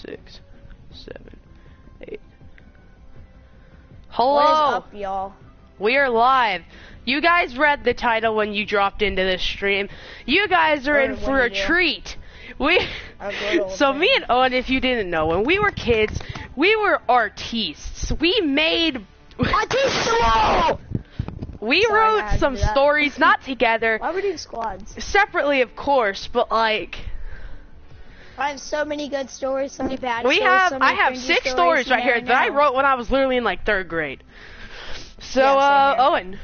6, 7, 8. Hello. What is up, y'all? We are live. You guys read the title when you dropped into this stream. You guys are in for a treat. So me and Owen, if you didn't know, when we were kids, we were artistes. We made... We wrote some stories, not together. Why are we doing squads? Separately, of course, but like... I have so many good stories, so many bad stories. I have 6 stories right here that I wrote when I was literally in like 3rd grade. So, Owen,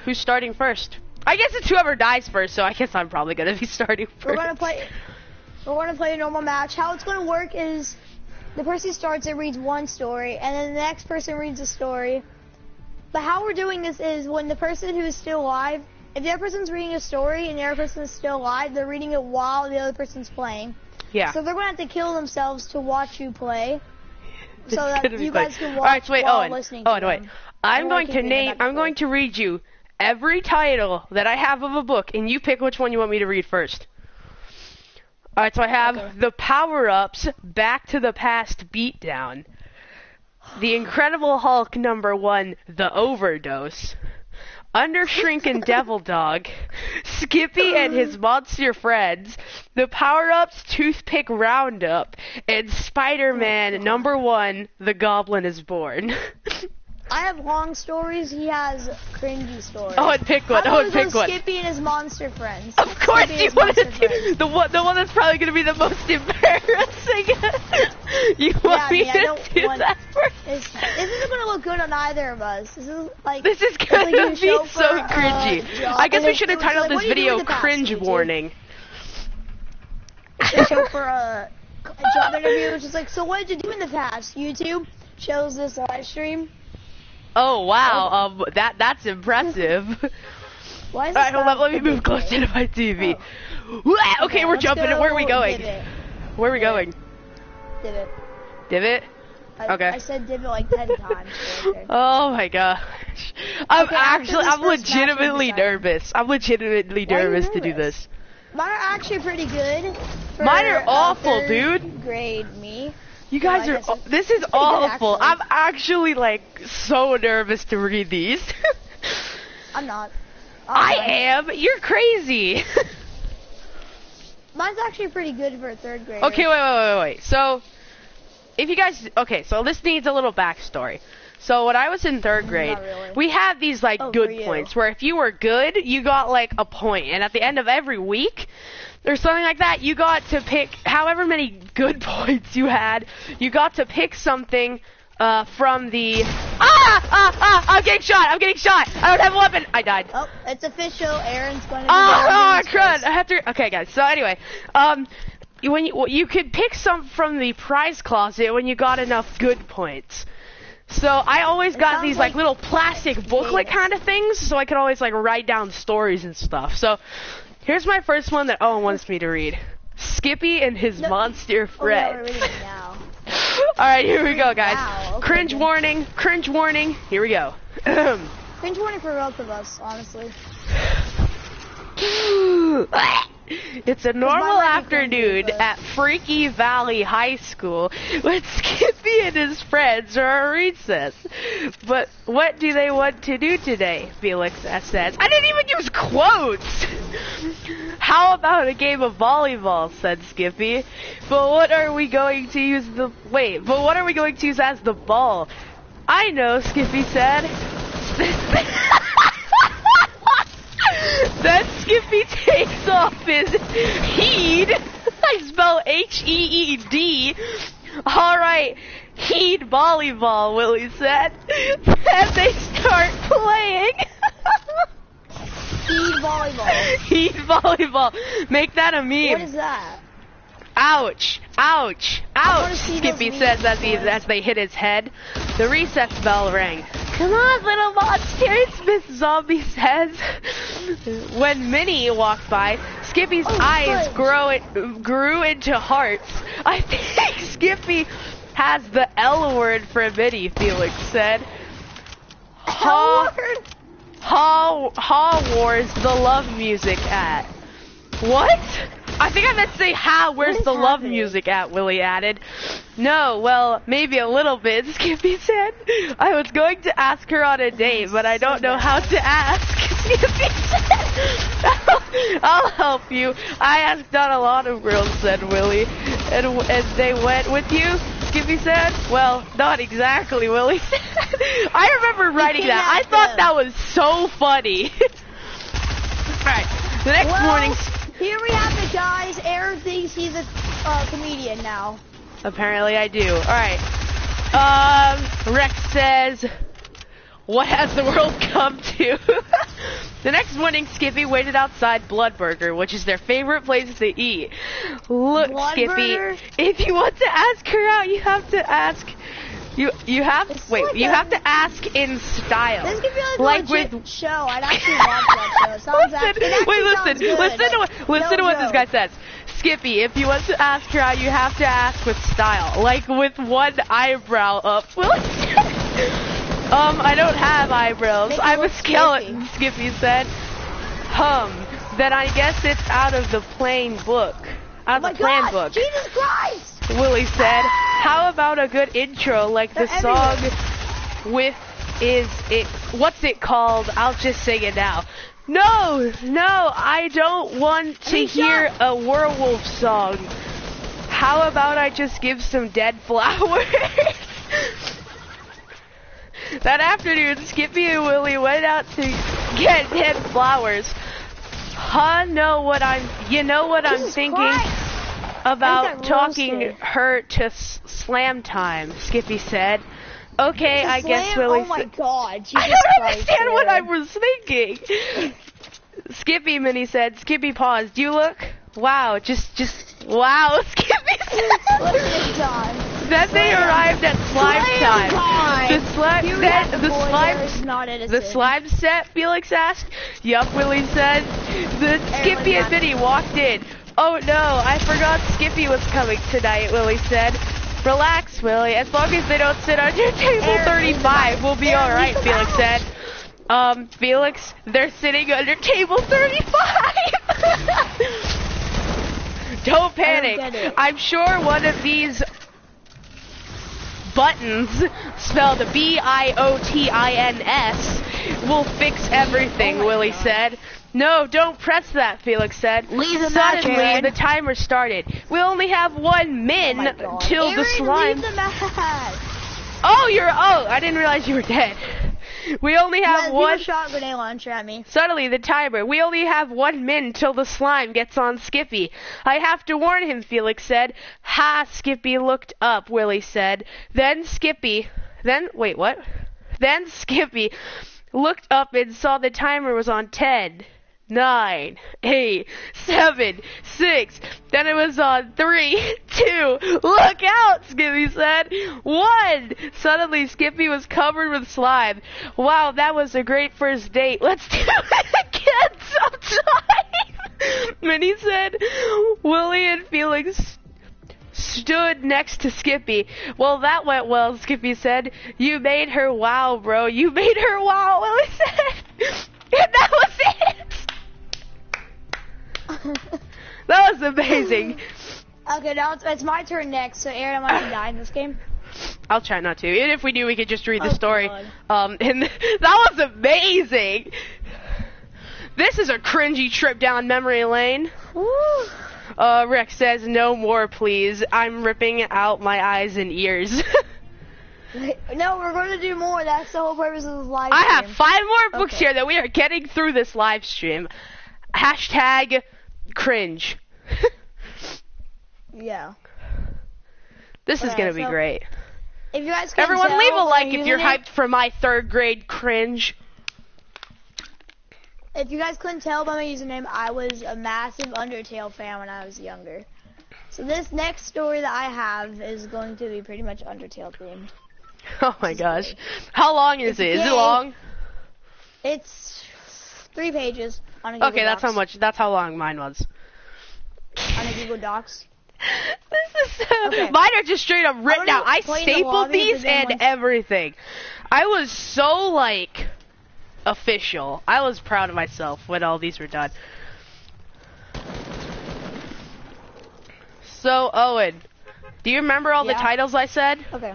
who's starting first? I guess it's whoever dies first, so I guess I'm probably gonna be starting first. We're gonna play a normal match. How it's gonna work is the person who starts it reads one story, and then the next person reads a story. But how we're doing this is when the person who is still alive, if the other person's reading a story and the other person is still alive, they're reading it while the other person's playing. Yeah. So they're gonna have to kill themselves to watch you play, so that you guys can watch. Alright, so wait, while listening to them. I'm going to read you every title that I have of a book, and you pick which one you want me to read first. Alright, so I have The Power-Ups, Back to the Past Beatdown, The Incredible Hulk #1, The Overdose, Under Shrinking Devil Dog, Skippy and His Monster Friends, The Power-Ups Toothpick Roundup, and Spider-Man #1, The Goblin is Born. I have long stories. He has cringy stories. Oh, and pick one. Skippy and His Monster Friends. Of course you want to do the one that's probably going to be the most embarrassing. You want me to do that first? This isn't going to look good on either of us. This is going to be so cringy. I guess we should have titled this video Cringe Warning. They show for a job interview, which is like, so what did you do in the past? YouTube shows this live stream. Oh wow, that's impressive. Why is Alright, hold on, let me move closer to my TV. Oh. Okay, we're jumping. Where are we going? Divot. Where are we going? Divot. Divot? Okay. I said divot like 10 times. Okay. Oh my gosh. I'm legitimately nervous. I'm legitimately nervous to do this. Mine are actually pretty good. Mine are awful, dude. Grade me. You guys are. This is awful. I'm actually like so nervous to read these. I'm not. I am. You're crazy. Mine's actually pretty good for a 3rd grader. Okay, wait. So, if you guys, so this needs a little backstory. So when I was in 3rd grade, we had these like good points where if you were good, you got like a point, and at the end of every week, or something like that, you got to pick however many good points you had. You got to pick something from the... I'm getting shot! I don't have a weapon! I died. Oh, it's official. Aaron's going to be... I crud! I have to... Okay, guys. So anyway, when you could pick some from the prize closet when you got enough good points. So I always got these like little plastic booklet kind of things, so I could always like write down stories and stuff. So here's my first one that Owen wants me to read. Skippy and His Monster Friends. Alright, here we go, guys. Okay, cringe warning. Here we go. Cringe warning for both of us, honestly. It's a normal afternoon at Freaky Valley High School when Skippy and his friends are at recess. But what do they want to do today? Felix says. I didn't even use quotes! How about a game of volleyball, said Skippy. But what are we going to use as the ball? I know, Skippy said. Then Skippy takes off his heed. I spell H-E-E-D. Alright, heed volleyball, Willie said. Then they start playing. Heed volleyball. Make that a meme. What is that? Ouch. Skippy says as they hit his head. The recess bell rang. Come on, little monsters, Miss Zombie says. When Minnie walked by, Skippy's eyes grew into hearts. I think Skippy has the L word for Minnie, Felix said. Ha Wars the love music at. What? I think I meant to say, how? Where's the love music at? Willie added. No, well, maybe a little bit, Skippy said. I was going to ask her on a date, but I don't know how to ask. Skippy said. I'll help you. I asked on a lot of girls, said Willie. And they went with you? Skippy said. Well, not exactly, Willie said. I remember writing that. I thought that was so funny. Alright, the next morning. Here we have it, guys. Aaron thinks he's a comedian now. Apparently I do. Alright. Rex says, what has the world come to? The next morning, Skippy waited outside Bloodburger, which is their favorite place to eat. Look, Skippy, if you want to ask her out, you have to ask... You have to ask in style. This could be like a legit show. I'd actually watch that show. Listen to what this guy says. Skippy, if you want to ask her out, you have to ask with style, like with one eyebrow up. I don't have eyebrows. I'm a skeleton, Skippy said. Then I guess it's out of the plain book. Out of the plan book. Jesus Christ! Willie said, how about a good intro like the song with what's it called? I'll just sing it now. No, I don't want to hear a werewolf song. How about I just give some dead flowers? That afternoon, Skippy and Willie went out to get dead flowers. You know what I'm thinking? Christ. About talking her to slam time, Skippy said. Okay, I guess Willie. Oh my God! Jesus I don't Christ, understand what I was thinking. Skippy, Minnie said. Skippy paused. You look. Wow, just wow, Skippy said. Then they arrived at slime time. The slime set, Felix asked. Yup, Willie said. Skippy and Minnie walked in. Oh no, I forgot Skippy was coming tonight, Willie said. Relax, Willie. As long as they don't sit under table 35, we'll be alright, Felix said. Felix, they're sitting under table 35! Don't panic. I'm sure one of these buttons, spelled B-I-O-T-I-N-S, will fix everything, Willie said. No, don't press that, Felix said. Suddenly, the timer started. We only have 1 min till the slime... Leave the match. Oh, I didn't realize you were dead. We only have one... shot grenade launcher at me. Suddenly, the timer. We only have 1 min till the slime gets on Skippy. I have to warn him, Felix said. Ha, Skippy looked up, Willie said. Then Skippy looked up and saw the timer was on 10. 9, 8, 7, 6. Then it was on 3, 2. Look out, Skippy said. 1. Suddenly, Skippy was covered with slime. Wow, that was a great first date. Let's do it again sometime. Minnie said. Willie and Felix stood next to Skippy. Well, that went well, Skippy said. You made her wow, bro. You made her wow, Willie said. And that was it. That was amazing. Okay, now it's my turn next. So, Aaron, am I gonna die in this game? I'll try not to. And if we do, we could just read the story. And that was amazing. This is a cringy trip down memory lane. Woo. Rex says, no more, please. I'm ripping out my eyes and ears. No, we're going to do more. That's the whole purpose of this live stream. I have 5 more books here that we are getting through this live stream. Hashtag cringe. Yeah. This is going to be great. If you guys Everyone leave a like if you're hyped for my 3rd grade cringe. If you guys couldn't tell by my username, I was a massive Undertale fan when I was younger. So this next story that I have is going to be pretty much Undertale themed. Oh my gosh. How long is it? Is it long? It's 3 pages on a Google Docs. That's how long mine was. On a Google Docs. This is mine are just straight up written out. I stapled these and everything. I was so official. I was proud of myself when all these were done. So, Owen, do you remember all the titles I said? Okay.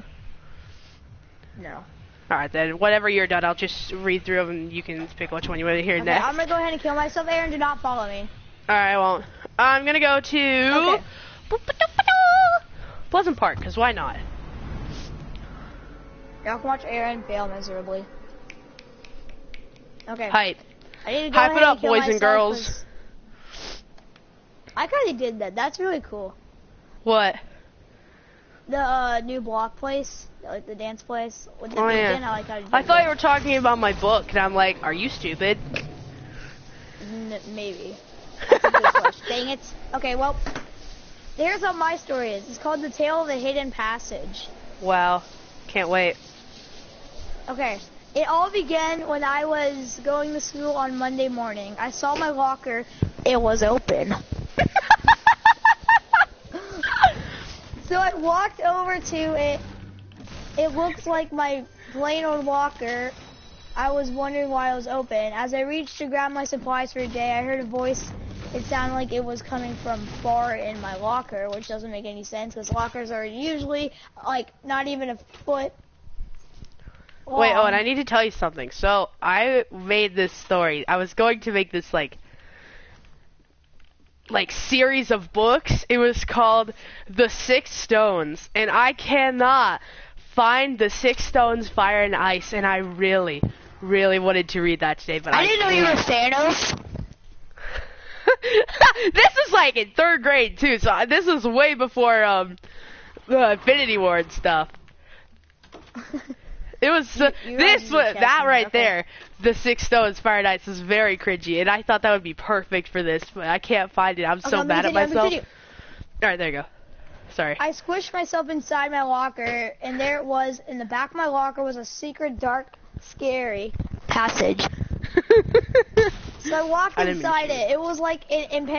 No. Alright then, whenever you're done, I'll just read through them and you can pick which one you want to hear next. I'm gonna go ahead and kill myself. Aaron, do not follow me. Alright, I won't. I'm gonna go to... Pleasant Park, because why not? Y'all can watch Aaron fail miserably. Okay. Hype. I need to go Hype ahead it up, and kill boys and myself girls. I kinda did that. That's really cool. What? The new block place, like the dance place. With the Oh, music yeah. in, I like how to do I thought it. you were talking about my book, and I'm like, are you stupid? Maybe. That's a good question. Dang it. Okay, well, here's how my story is. It's called The Tale of the Hidden Passage. Wow. Can't wait. Okay. It all began when I was going to school on Monday morning. I saw my locker. It was open. So I walked over to it. It looked like my plain old locker. I was wondering why it was open. As I reached to grab my supplies for the day, I heard a voice. It sounded like it was coming from far in my locker, which doesn't make any sense because lockers are usually like not even a foot long. Wait, Owen, I need to tell you something. So, I made this story. I was going to make this, like series of books. It was called The Six Stones, and I cannot find The Six Stones, Fire and Ice, and I really, really wanted to read that today, but I didn't know you were Thanos. This is like in 3rd grade too, so this is way before the Infinity War and stuff. It was that right there. The Six Stones, Fire and Ice is very cringy, and I thought that would be perfect for this, but I can't find it. I'm so mad at myself. All right, there you go. Sorry. I squished myself inside my locker, and there it was. In the back of my locker was a secret, dark, scary passage. So I walked inside it. It was like an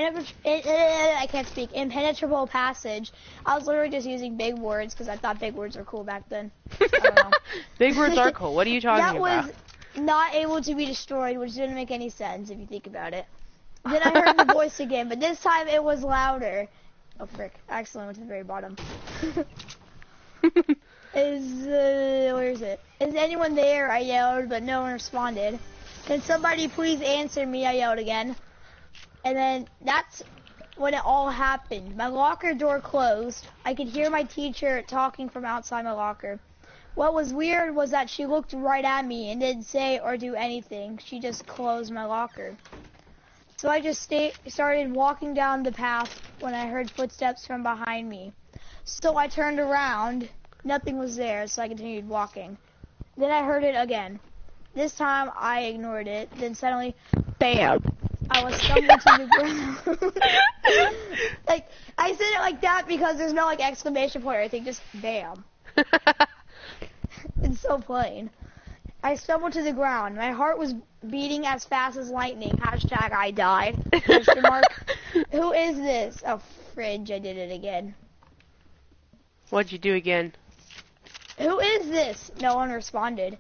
impenetrable passage. I was literally just using big words because I thought big words were cool back then. I don't know. Big words are cool. What are you talking about? That was not able to be destroyed, which didn't make any sense if you think about it. Then I heard the voice again, but this time it was louder. Oh, frick. I accidentally went to the very bottom. Where is it? Is anyone there? I yelled, but no one responded. Can somebody please answer me? I yelled again. And then that's when it all happened. My locker door closed. I could hear my teacher talking from outside my locker. What was weird was that she looked right at me and didn't say or do anything. She just closed my locker. So I just started walking down the path when I heard footsteps from behind me. So I turned around. Nothing was there, so I continued walking. Then I heard it again. This time I ignored it. Then suddenly, bam! I was stumbling to the ground. Like, I said it like that because there's no like exclamation point or anything. Just bam. It's so plain. I stumbled to the ground. My heart was beating as fast as lightning. Hashtag I died. Question mark. Who is this? Oh, fridge. I did it again. What'd you do again? Who is this? No one responded.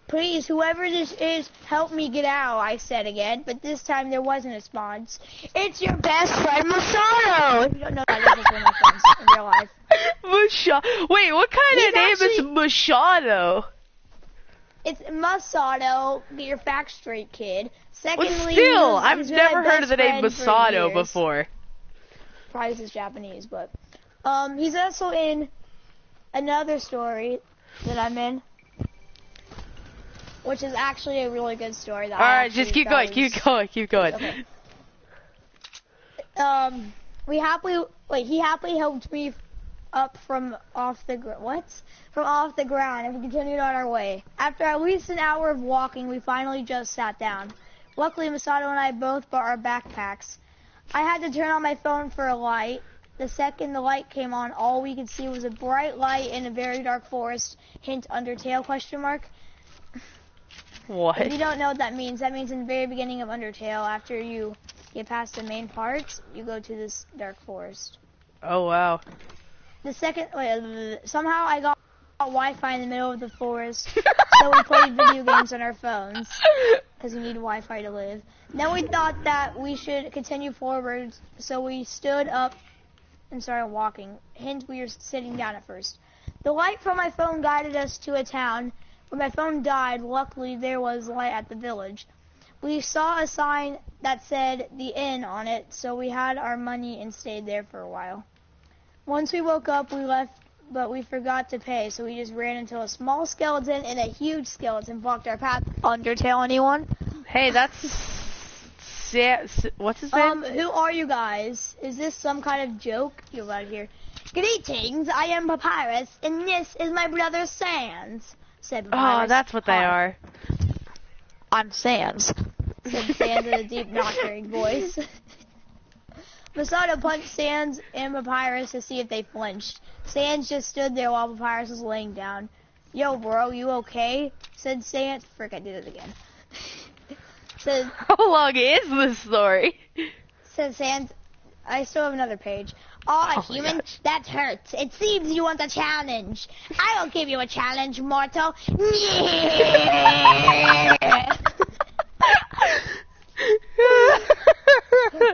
Please, whoever this is, help me get out, I said again, but this time there wasn't a response. It's your best friend, Masato! If you don't know that, this is one of my friends in real life. Wait, what kind of name is Masato? It's Masato. Get your facts straight, kid. Secondly, But still, I've he's never my heard of the best name friend for Masato years. before. Probably 'cause it's Japanese, but he's also in another story that I'm in, which is actually a really good story. That Alright, just keep going, keep going. Okay. He happily helped me up from off the ground, and we continued on our way. After at least an hour of walking, we finally just sat down. Luckily, Masato and I both brought our backpacks. I had to turn on my phone for a light. The second the light came on, all we could see was a bright light in a very dark forest. Hint, Undertale, question mark. What? If you don't know what that means in the very beginning of Undertale, after you get past the main parts, you go to this dark forest. Oh, wow. Somehow I got Wi-Fi in the middle of the forest, so we played video games on our phones, because you need Wi-Fi to live. Then we thought that we should continue forward, so we stood up and started walking. Hint, we were sitting down at first. The light from my phone guided us to a town. When my phone died, luckily there was light at the village. We saw a sign that said the inn on it, so we had our money and stayed there for a while. Once we woke up, we left, but we forgot to pay, so we just ran until a small skeleton and a huge skeleton blocked our path. Undertale, anyone? Hey, that's... what's his name? Who are you guys? Is this some kind of joke? Get out of here. Greetings, I am Papyrus, and this is my brother Sans, said Papyrus. Oh, that's what they are. I'm Sans, said Sans in a deep, knock-hearing voice. Masato punched Sans and Papyrus to see if they flinched. Sans just stood there while Papyrus was laying down. Yo, bro, you okay? Said Sans. Frick, I did it again. Said, how long is this story? Said Sans. I still have another page. Oh, human, that hurts. It seems you want a challenge. I'll give you a challenge, mortal.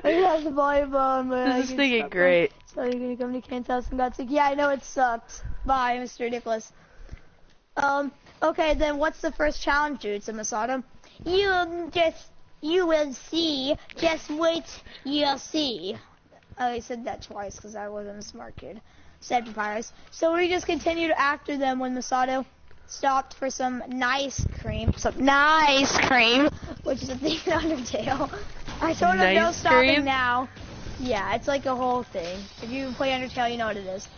I have the volume on, man. This is thinking great. So you're gonna come to Ken's house and got sick. Yeah, I know it sucked. Bye, Mr. Nicholas. Okay, then what's the first challenge, dude? Said Masato. You will see. Just wait, you'll see. Oh, he said that twice because I wasn't a smart kid. Said Papyrus. So we just continued after them when Masato stopped for some nice cream. Which is a thing in Undertale. I told him no stopping now. Yeah, it's like a whole thing. If you play Undertale, you know what it is.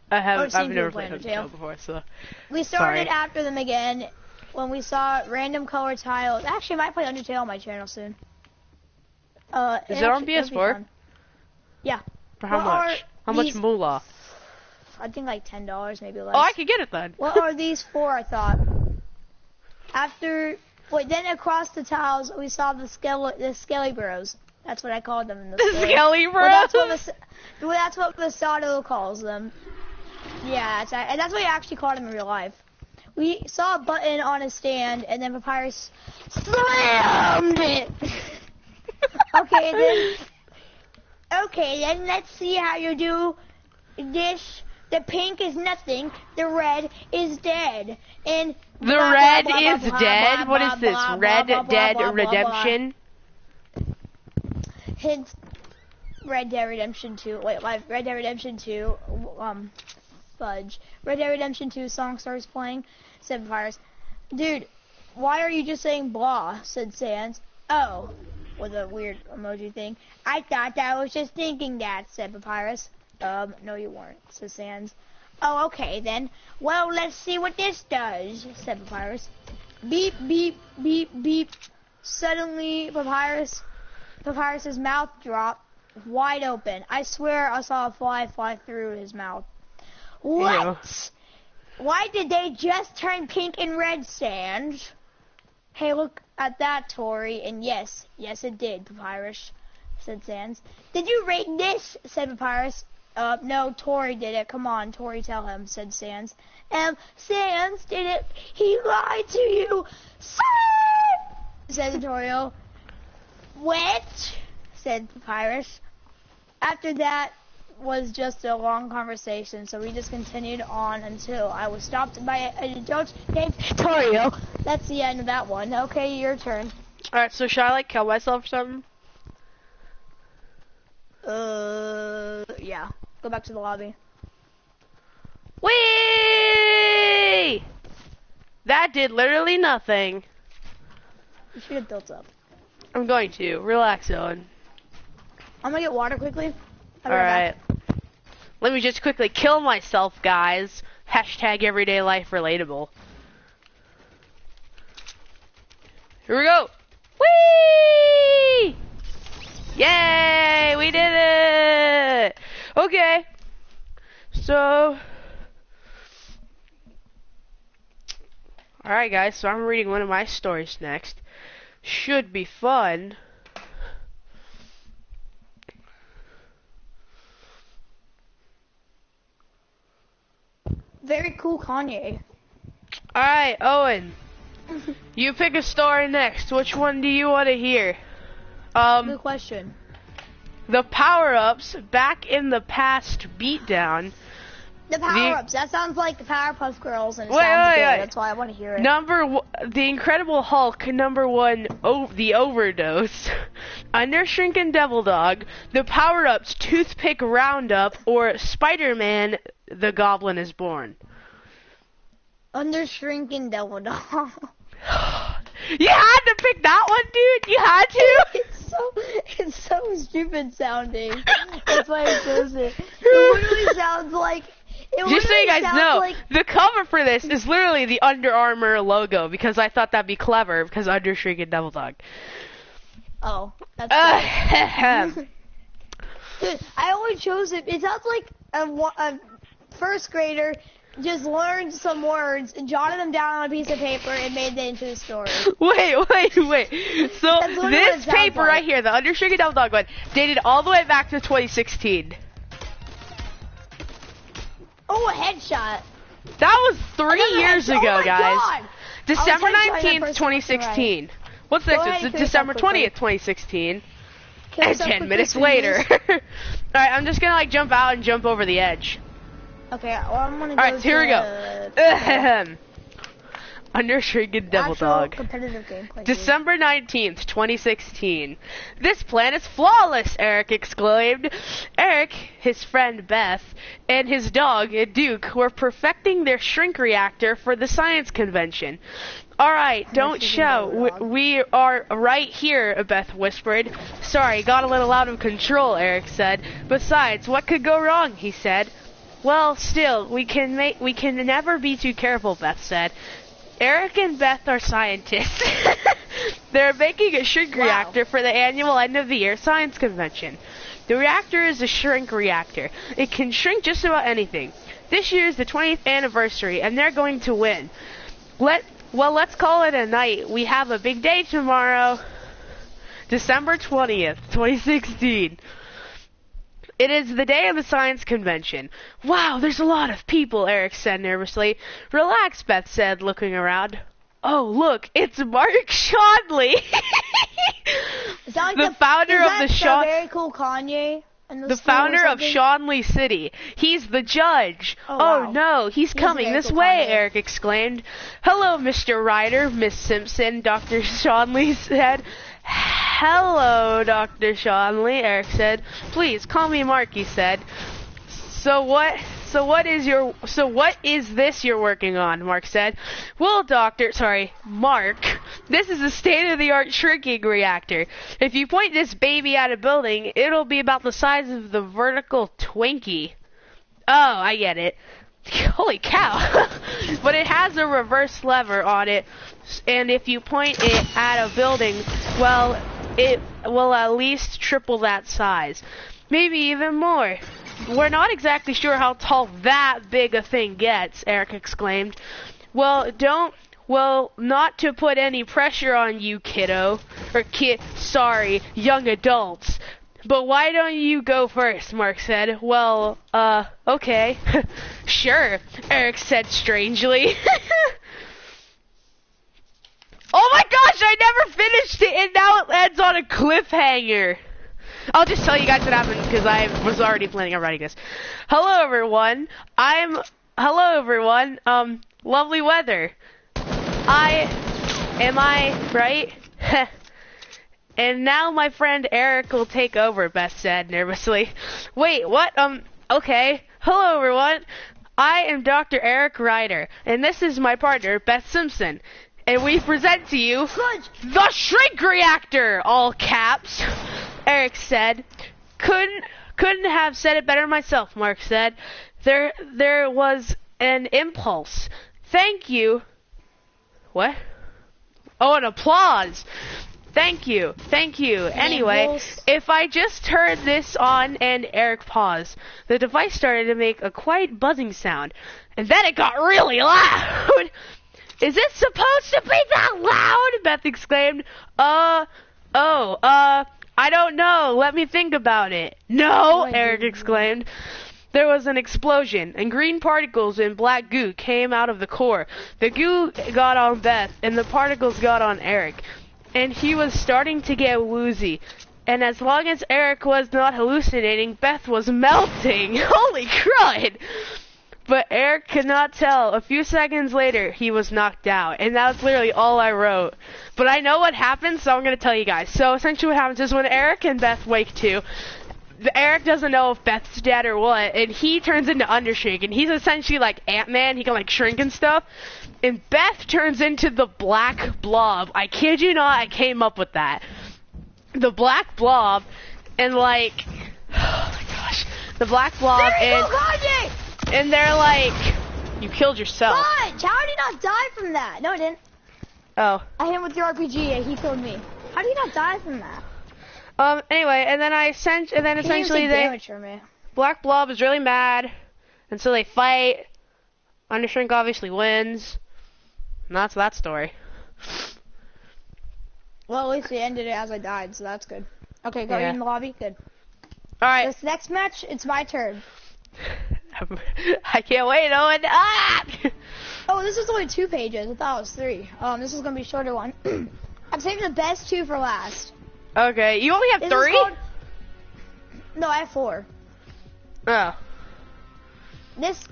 I've never played Undertale before, so... We started after them again when we saw random color tiles. Actually, I might play Undertale on my channel soon. Is it on PS4? Yeah. For how much? How much moolah? I think like $10, maybe less. Oh, I could get it then. What are these for, I thought? Then across the tiles, we saw the Skelly Bros. That's what I called them in the story. Skelly Bros? Well, that's what Masato calls them. Yeah, and that's what he actually called them in real life. We saw a button on a stand, and then Papyrus slammed it. Okay, then let's see how you do this. The pink is nothing. The red is dead. And the red is dead? What is this? Red Dead Redemption? Hint. Red Dead Redemption 2. Wait, Red Dead Redemption 2. Fudge. Red Dead Redemption 2 song starts playing. Said Papyrus. Dude, why are you just saying blah? Said Sans. Oh. With a weird emoji thing. I thought I was just thinking that, said Papyrus. No you weren't, said Sans. Oh, okay then. Well, let's see what this does, said Papyrus. Beep, beep, beep, beep. Suddenly, Papyrus's mouth dropped wide open. I swear I saw a fly through his mouth. What? Ew. Why did they just turn pink and red, Sans? Hey, look at that, Tori. And yes, it did, Papyrus, said Sans. Did you rate this? Said Papyrus. No, Tori did it. Come on, Tori, tell him, said Sans. Sans did it. He lied to you. Said Tutorial. What? Said Papyrus. After that was just a long conversation, so we just continued on until I was stopped by an adult named Torio. That's the end of that one. Okay, your turn. Alright, so should I like kill myself or something? Yeah. Go back to the lobby. Whee! That did literally nothing. You should have built up. I'm going to. Relax, Owen. I'm gonna get water quickly. Alright. Let me just quickly kill myself, guys. Hashtag everyday life relatable. Here we go. Whee! Yay! We did it! Okay. So... Alright, guys. So I'm reading one of my stories next. Should be fun. Very cool, Kanye. Alright, Owen. You pick a story next. Which one do you want to hear? Good question. The power-ups back in the past beatdown. The power-ups. That sounds like the Powerpuff Girls, and it Wait, sounds wait, good. wait. That's why I want to hear it. The Incredible Hulk, number 1, the Overdose, Under Shrinking Devil Dog, the Power-Ups Toothpick Roundup, or Spider-Man, the Goblin is Born. Under Shrinking Devil Dog. You had to pick that one, dude. You had to. It's so stupid sounding. That's why I chose it. It literally sounds like. Just so you guys know, the cover for this is literally the Under Armour logo because I thought that'd be clever because Under Shrinking Devil Dog. Oh, that's good. I only chose it. It sounds like a first grader just learned some words, jotted them down on a piece of paper, and made that into a story. Wait. So this paper right here, the Under Shrinking Devil Dog one, dated all the way back to 2016. Oh, a headshot. That was 3 years ago, oh guys. God. December 19th, 2016. Right. What's next? It's December 20th, 2016. And 10 minutes later. Alright, I'm just gonna like jump out and jump over the edge. Okay, well I'm gonna go Alright, here we go. Under Shrinking Devil Dog. Competitive gameplay. December 19th, 2016. This plan is flawless, Eric exclaimed. Eric, his friend Beth, and his dog, Duke, were perfecting their shrink reactor for the science convention. Alright, don't shout. We are right here, Beth whispered. Sorry, got a little out of control, Eric said. Besides, what could go wrong, he said. Well, still, we can never be too careful, Beth said. Eric and Beth are scientists. They're making a shrink reactor for the annual end of the year science convention. The reactor is a shrink reactor. It can shrink just about anything. This year is the 20th anniversary, and they're going to win. Let's call it a night. We have a big day tomorrow. December 20th, 2016. It is the day of the science convention. Wow, there's a lot of people, Eric said nervously. Relax, Beth said, looking around. Oh, look, it's Mark Shonley. The founder of the very cool Kanye. The founder of Shonley City. He's the judge. Oh, wow. No, he's coming this way, Eric exclaimed. Hello, Mr. Ryder, Miss Simpson, Dr. Shonley said. Hello, Dr. Shonley, Eric said. Please, call me Mark, he said. So what is this you're working on? Mark said. Well, Mark, this is a state-of-the-art shrinking reactor. If you point this baby at a building, it'll be about the size of the vertical Twinkie. Oh, I get it. Holy cow. But it has a reverse lever on it, and if you point it at a building, well, it will at least triple that size. Maybe even more. We're not exactly sure how tall that big a thing gets, Eric exclaimed. Well, not to put any pressure on you, young adults. But why don't you go first, Mark said. Well, okay. Sure, Eric said strangely. Oh my gosh, I never finished it, and now it ends on a cliffhanger. I'll just tell you guys what happened because I was already planning on writing this. Hello everyone. Lovely weather. Am I right? And now my friend Eric will take over, Beth said nervously. Wait, what? Okay. Hello everyone. I am Dr. Eric Ryder, and this is my partner, Beth Simpson. And we present to you the shrink reactor, all caps. Eric said. Couldn't have said it better myself, Mark said. There was an impulse. Thank you. What? Oh, an applause. Thank you. Anyway, if I just turned this on and Eric paused, the device started to make a quiet buzzing sound, and then it got really loud. Is it supposed to be that loud? Beth exclaimed. I don't know. Let me think about it. No, Eric exclaimed. There was an explosion, and green particles and black goo came out of the core. The goo got on Beth, and the particles got on Eric. And he was starting to get woozy. And as long as Eric was not hallucinating, Beth was melting. Holy crud! But Eric could not tell. A few seconds later, he was knocked out. And that's literally all I wrote. But I know what happened, so I'm going to tell you guys. So essentially what happens is when Eric and Beth wake to, Eric doesn't know if Beth's dead or what, and he turns into Undershrink, and he's essentially like Ant-Man. He can like shrink and stuff. And Beth turns into the Black Blob. I kid you not, I came up with that. The Black Blob, and like, oh my gosh, the Black Blob, and they're like, you killed yourself. Fudge! How did he not die from that? No, I didn't. Oh. I hit him with the RPG and he killed me. How did he not die from that? Anyway, and then essentially Black Blob is really mad, and so they fight. Undershrink obviously wins. And that's that story. Well, at least they ended it as I died, so that's good. Okay, go in the lobby. Good. Alright. This next match, it's my turn. I can't wait, Owen. Ah! Oh, this is only 2 pages. I thought it was 3. This is going to be a shorter one. I'm saving the best 2 for last. Okay, you only have 3? No, I have 4. Oh.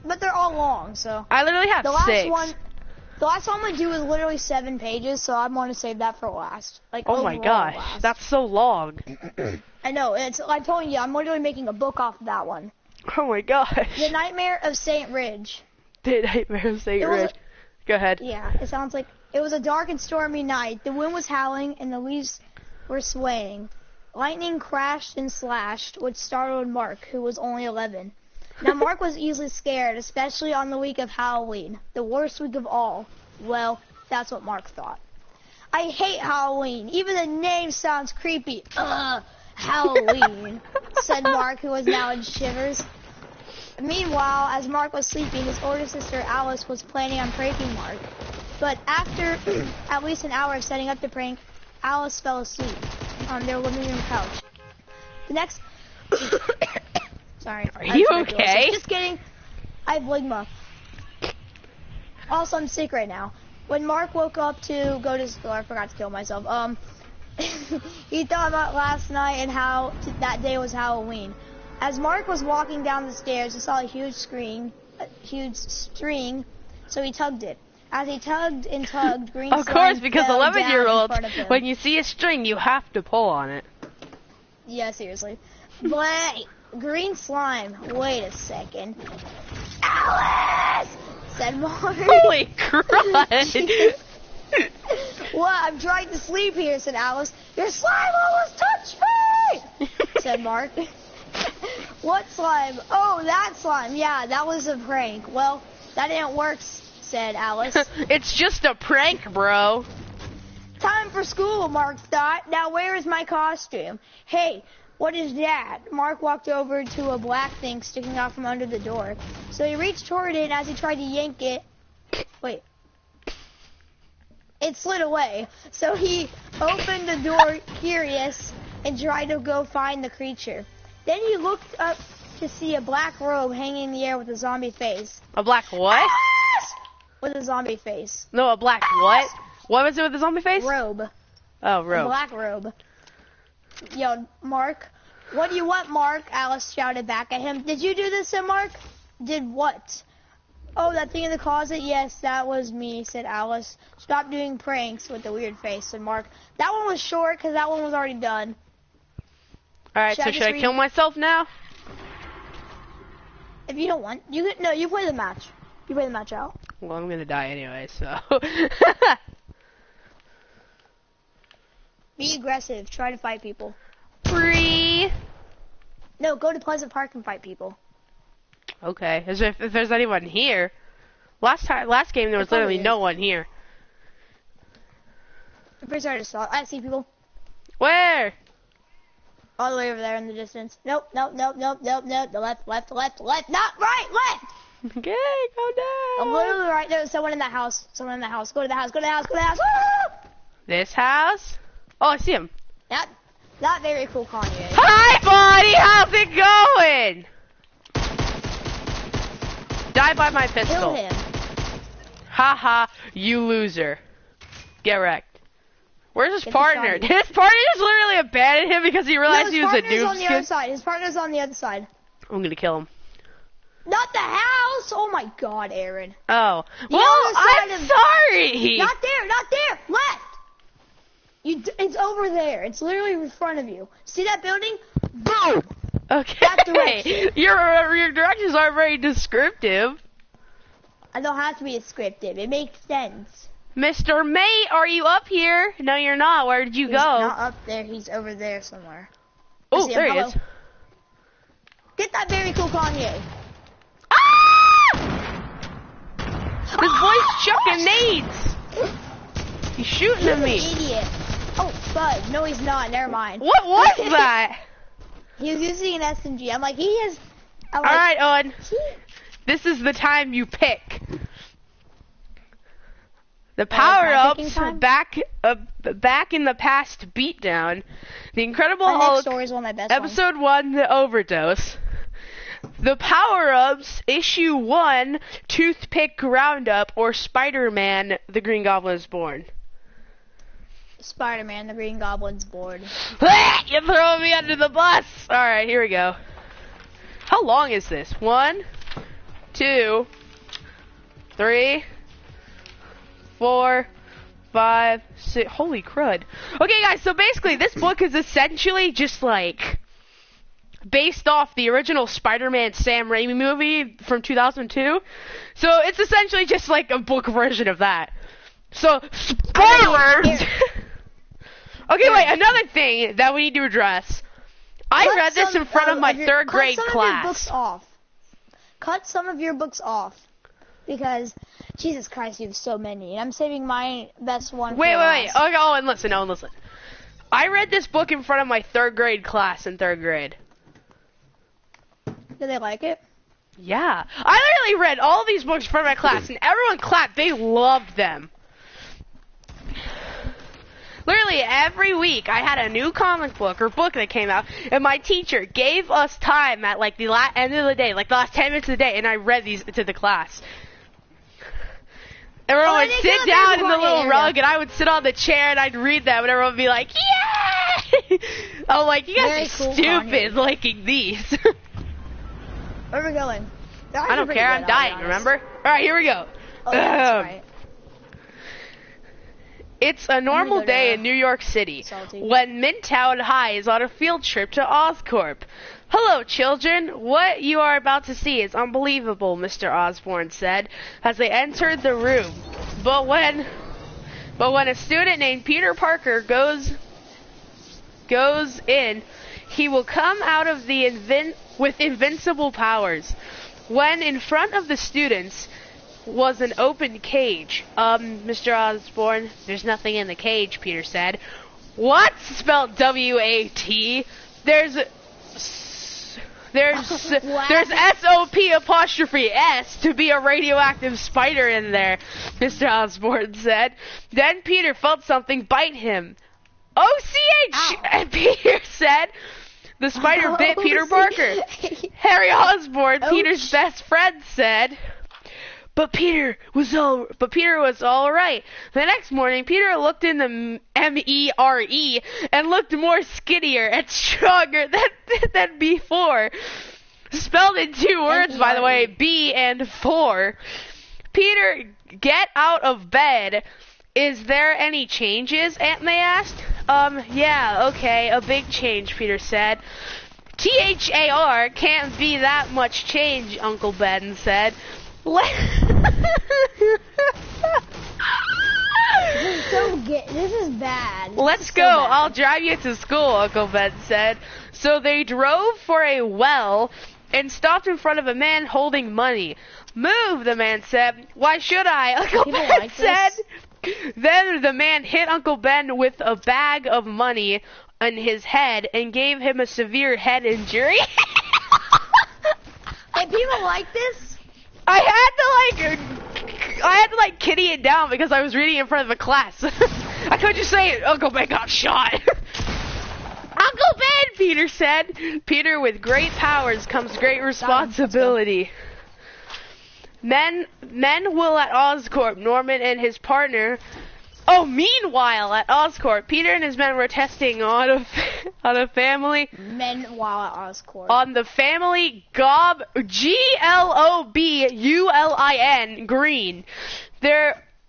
But they're all long, so. I literally have 6. The last one I'm gonna do is literally 7 pages, so I want to save that for last. Like, oh my gosh, that's so long. I know. I'm telling you, I'm literally making a book off of that one. Oh my gosh. The Nightmare of St. Ridge. The Nightmare of St. Ridge. Go ahead. Yeah, it sounds like it was a dark and stormy night. The wind was howling and the leaves were swaying. Lightning crashed and slashed, which startled Mark, who was only 11. Now, Mark was easily scared, especially on the week of Halloween, the worst week of all. Well, that's what Mark thought. I hate Halloween. Even the name sounds creepy. Halloween, said Mark, who was now in shivers. Meanwhile, as Mark was sleeping, his older sister Alice was planning on pranking Mark. But after at least an hour of setting up the prank, Alice fell asleep on their living room couch. The next... Sorry. Are you okay? Just kidding. I have ligma. Also, I'm sick right now. When Mark woke up to go to school, I forgot to kill myself. He thought about last night and how that day was Halloween. As Mark was walking down the stairs, he saw a huge string, so he tugged it. As he tugged and tugged, green of course, because 11-year-olds, when you see a string, you have to pull on it. Yeah, seriously. But green slime. Wait a second. Alice! Said Mark. Holy crud! What? I'm trying to sleep here, said Alice. Your slime almost touched me! Said Mark. What slime? Oh, that slime. Yeah, that was a prank. Well, that didn't work, said Alice. It's just a prank, bro. Time for school, Mark thought. Now where is my costume? Hey, what is that? Mark walked over to a black thing sticking out from under the door. So he reached toward it, and as he tried to yank it... Wait. It slid away. So he opened the door, curious, and tried to go find the creature. Then he looked up to see a black robe hanging in the air with a zombie face. A black what? With a zombie face. No, a black what? What was it with the zombie face? Robe. Oh, robe. A black robe. Yo, Mark. What do you want, Mark? Alice shouted back at him. Did you do this, said Mark? Did what? Oh, that thing in the closet? Yes, that was me, said Alice. Stop doing pranks with the weird face, said Mark. That one was short because that one was already done. Alright, so should I kill myself now? If you don't want, you can, no, you play the match. You play the match out. Well, I'm gonna die anyway, so. Be aggressive. Try to fight people. Free. No, go to Pleasant Park and fight people. Okay, as if there's anyone here. Last game there was literally no one here. I'm pretty sorry to stop. I see people. Where? All the way over there in the distance. Nope, nope, nope, nope, nope, nope. The left, left, left, left. Not right, left. Okay, go down. I'm literally right there. Someone in that house. Someone in that house. Go to the house. Go to the house. Go to the house. Woo! This house? Oh, I see him. Not very cool, Kanye. Hi, buddy. How's it going? Die by my pistol. Kill him. Haha, you loser. Get wrecked. Where's his Get the partner? shotty. Did his partner just literally abandon him because he No, realized his he was a partner's noob on the other skin? side. His partner's on the other side. I'm gonna kill him. Not the house! Oh my god, Aaron. Oh. The Well, other side I'm of- sorry! Not there! Left! It's over there. It's literally in front of you. See that building? Boom! Okay. That direction. Your directions aren't very descriptive. I don't have to be descriptive. It makes sense. Mr. Mate, are you up here? No, you're not. Where did you He's go? not up there. He's over there somewhere. Oh, See him. there he Hello. is. Get that very cool Kanye. Ah! This boy's chucking nades. He's shooting at me. Idiot. Oh, Bud. No, he's not. Never mind. What was that? He was using an SMG. I'm like, he has. I'm All like, right, Owen. This is the time you pick. The power-ups back in the past beatdown. The Incredible My next Hulk, story is one of my best Episode 1, The Overdose. The power-ups, Issue 1, Toothpick Roundup, or Spider-Man, The Green Goblin is Born. Spider-Man, the Green Goblin's bored. You're throwing me under the bus! Alright, here we go. How long is this? 1, 2, 3, 4, 5, 6. Holy crud. Okay, guys, so basically, this book is essentially just like based off the original Spider-Man Sam Raimi movie from 2002. So it's essentially just like a book version of that. So, spoilers! Okay, wait, another thing that we need to address. I read this in front of my third grade class. Cut some of your books off. Cut some of your books off. Because, Jesus Christ, you have so many. And I'm saving my best one for Wait. last. Okay, Owen, listen. I read this book in front of my third grade class in third grade. Do they like it? Yeah. I literally read all these books in front of my class, and everyone clapped. They loved them. Literally every week I had a new comic book or book that came out, and my teacher gave us time at like the end of the day, like the last 10 minutes of the day, and I read these to the class. Everyone would sit down in the little rug, and I would sit on the chair, and I'd read them, and everyone would be like, yeah! I'm like, you guys are stupid liking these. Where are we going? I don't care, I'm dying, remember? Alright, here we go. Oh, that's right. It's a normal day in New York City when Midtown High is on a field trip to Oscorp. Hello, children. What you are about to see is unbelievable, Mr. Osborne said as they entered the room. But when a student named Peter Parker goes in, he will come out of with invincible powers. When in front of the students was an open cage. Mr. Osborne, there's nothing in the cage, Peter said. What? Spelled W-A-T. There's S-O-P apostrophe S to be a radioactive spider in there, Mr. Osborne said. Then Peter felt something bite him. O-C-H, Peter said. The spider bit Peter Parker. Harry Osborne, Peter's best friend, said. But Peter was all right. The next morning, Peter looked in the M-E-R-E and looked more skinnier and stronger than before. Spelled in 2 words, by the way, B and 4. Peter, get out of bed. Is there any changes? Aunt May asked. Yeah, okay, a big change, Peter said. T-H-A-R can't be that much change, Uncle Ben said. This is bad. Let's go. Bad. I'll drive you to school, Uncle Ben said. So they drove for a well and stopped in front of a man holding money. Move, the man said. Why should I? Uncle Ben said. Then the man hit Uncle Ben with a bag of money on his head and gave him a severe head injury. Hey, people like this? I had to kitty it down because I was reading in front of a class. I couldn't just say Uncle Ben got shot. Uncle Ben, Peter said. Peter, with great powers comes great responsibility. Men will at Oscorp, Norman and his partner. Oh, Oh, meanwhile, at Oscorp, Peter and his men were testing on a family. Meanwhile at Oscorp. On the family Globulin green.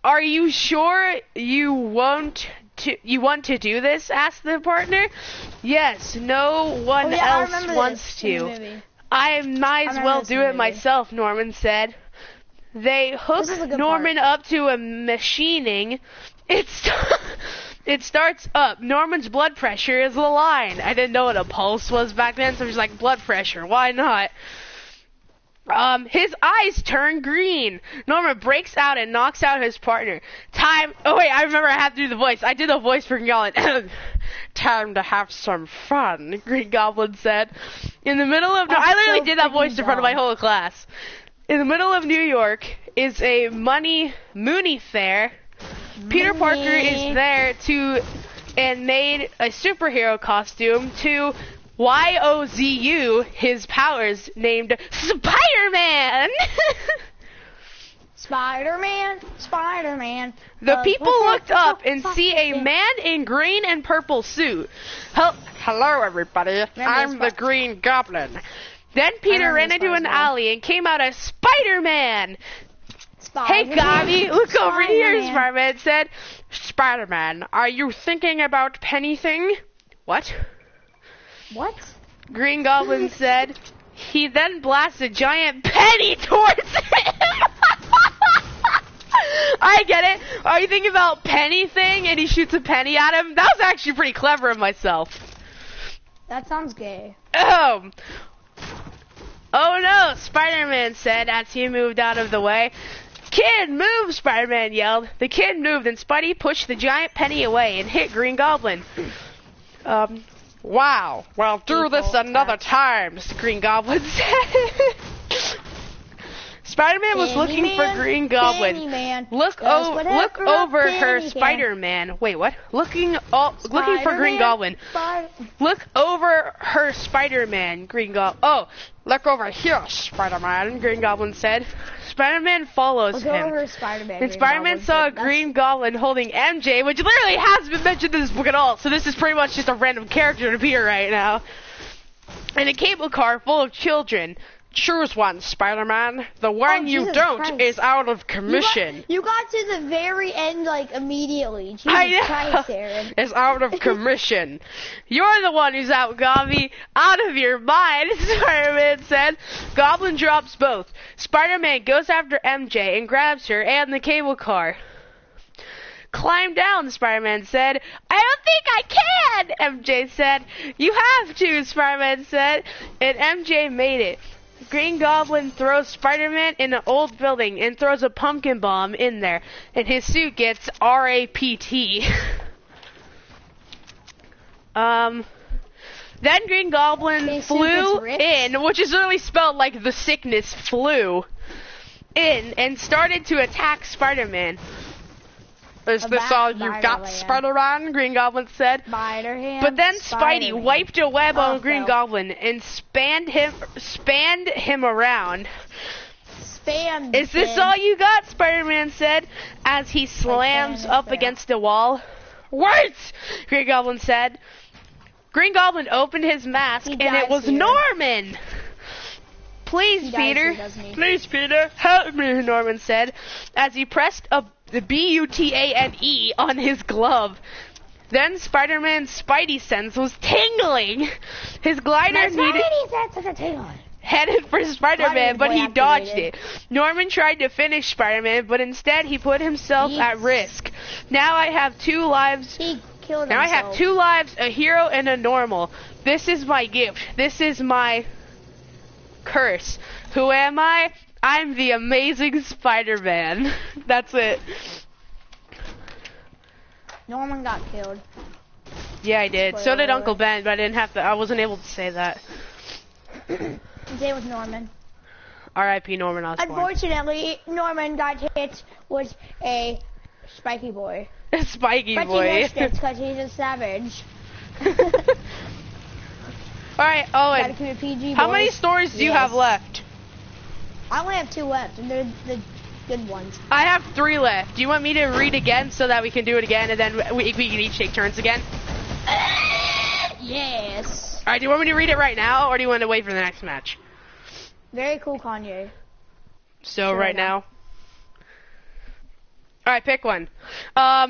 Are you sure you want to do this? Asked the partner. Yes, no one else wants to. I might as well do it myself, Norman said. They hooked Norman up to a machining. It starts up. Norman's blood pressure is the line. I didn't know what a pulse was back then, so he's like, blood pressure, why not? His eyes turn green. Norman breaks out and knocks out his partner. Oh wait, I remember I have to do the voice. I did a voice for Green Goblin. Time to have some fun, Green Goblin said. In the middle of... I literally did that voice in front of my whole class. In the middle of New York is a Mooney fair. Peter Parker is there and made a superhero costume to YOZU his powers named Spider-Man. Spider-Man. The people looked up and see a man in green and purple suit. Hello, everybody. I'm the Green Goblin. Then Peter ran into an alley and came out as Spider-Man. Hey, Gobby, look over here, Spider-Man said. Spider-Man, are you thinking about Pennything? What? Green Goblin said. He then blasted a giant penny towards him. I get it. Are you thinking about Pennything and he shoots a penny at him? That was actually pretty clever of myself. That sounds gay. Oh no, Spider-Man said as he moved out of the way. Kid, move, Spider-Man yelled. The kid moved and Spidey pushed the giant penny away and hit Green Goblin. Wow, well, do this another time, Green Goblin said. Spider-Man was looking for Green Goblin. Look over her, Spider-Man. Wait, what? Looking for Green Goblin. Look over her, Spider-Man. Green Goblin. Oh, look over here, Spider-Man. Green Goblin said. Spider-Man follows him. And Spider-Man saw a Green Goblin holding MJ, which literally hasn't been mentioned in this book at all. So this is pretty much just a random character to Peter right now. And a cable car full of children. Choose one, Spider-Man. The one you don't is out of commission. You got to the very end, like, immediately. Jesus Christ, Aaron. Is out of commission. You're the one who's out, Gobby. Out of your mind, Spider-Man said. Goblin drops both. Spider-Man goes after MJ and grabs her and the cable car. Climb down, Spider-Man said. I don't think I can, MJ said. You have to, Spider-Man said. And MJ made it. Green Goblin throws Spider-Man in an old building and throws a pumpkin bomb in there, and his suit gets RAPT. Then Green Goblin flew in, which is literally spelled like the sickness flew, in and started to attack Spider-Man. Is this all you got, Spider-Man? Green Goblin said. But then Spidey wiped a web on Green Goblin and spanned him around. Is this all you got? Spider-Man said as he slams up against a wall. Wait! Green Goblin said. Green Goblin opened his mask and it was Norman! Please, Peter. Please, Peter. Help me, Norman said as he pressed the BUTANE on his glove. Then Spider-Man's Spidey sense was tingling. His glider headed for Spider-Man, but he dodged it. Norman tried to finish Spider-Man, but instead he put himself at risk. Now I have 2 lives. Now I have 2 lives, a hero and a normal. This is my gift. This is my curse. Who am I? I'm the Amazing Spider-Man. That's it. Norman got killed. Yeah, I did. So did Uncle Ben, but I didn't have to. I wasn't able to say that. Same with Norman. R.I.P. Norman Osborn. Unfortunately, Norman got hit with a spiky boy. A spiky boy. But he missed it because he's a savage. Alright, Owen. How many stories do you have left? I only have 2 left, and they're good ones. I have 3 left. Do you want me to read again so that we can do it again, and then we can each take turns again? Yes. All right. Do you want me to read it right now, or do you want to wait for the next match? Very cool, Kanye. So Sure, right now. All right, pick one.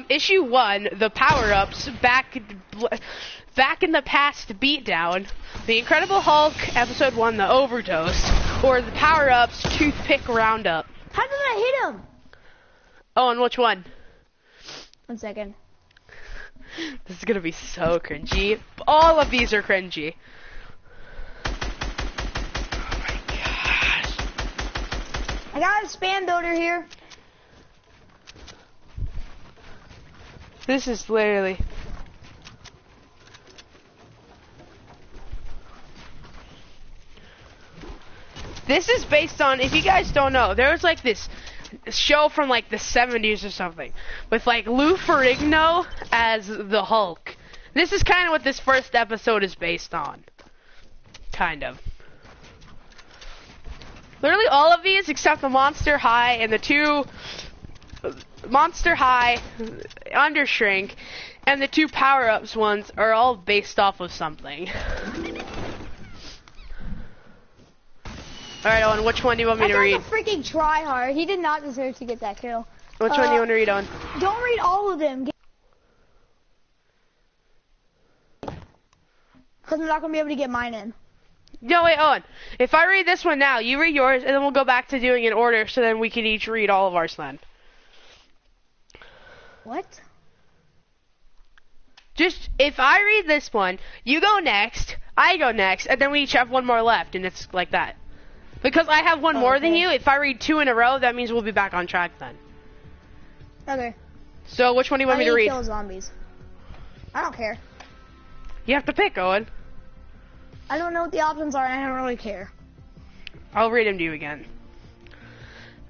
Issue 1, the power-ups, back in the past beatdown, the Incredible Hulk, episode 1, the overdose, or the power-ups, toothpick roundup. How did I hit him? Oh, and which one? 1 second. This is gonna be so cringy. All of these are cringy. Oh my gosh. I got a spam builder here. This is literally... This is based on, if you guys don't know, there was like this show from like the 70s or something with like Lou Ferrigno as the Hulk. This is kind of what this first episode is based on. Kind of. Literally all of these except the Monster High and the 2 Monster High, Undershrink, and the 2 power-ups ones are all based off of something. Alright, Owen, which one do you want me to read? That's a freaking tryhard. He did not deserve to get that kill. Which one do you want to read, Owen? Don't read all of them. Because I'm not going to be able to get mine in. No, wait, Owen. If I read this one now, you read yours, and then we'll go back to doing an order, so then we can each read all of ours then. What? Just, if I read this one, you go next, I go next, and then we each have one more left, and it's like that. Because I have one more than you, if I read 2 in a row, that means we'll be back on track then. Okay. So, which one do you want me to read? Kill zombies. I don't care. You have to pick, Owen. I don't know what the options are, and I don't really care. I'll read them to you again.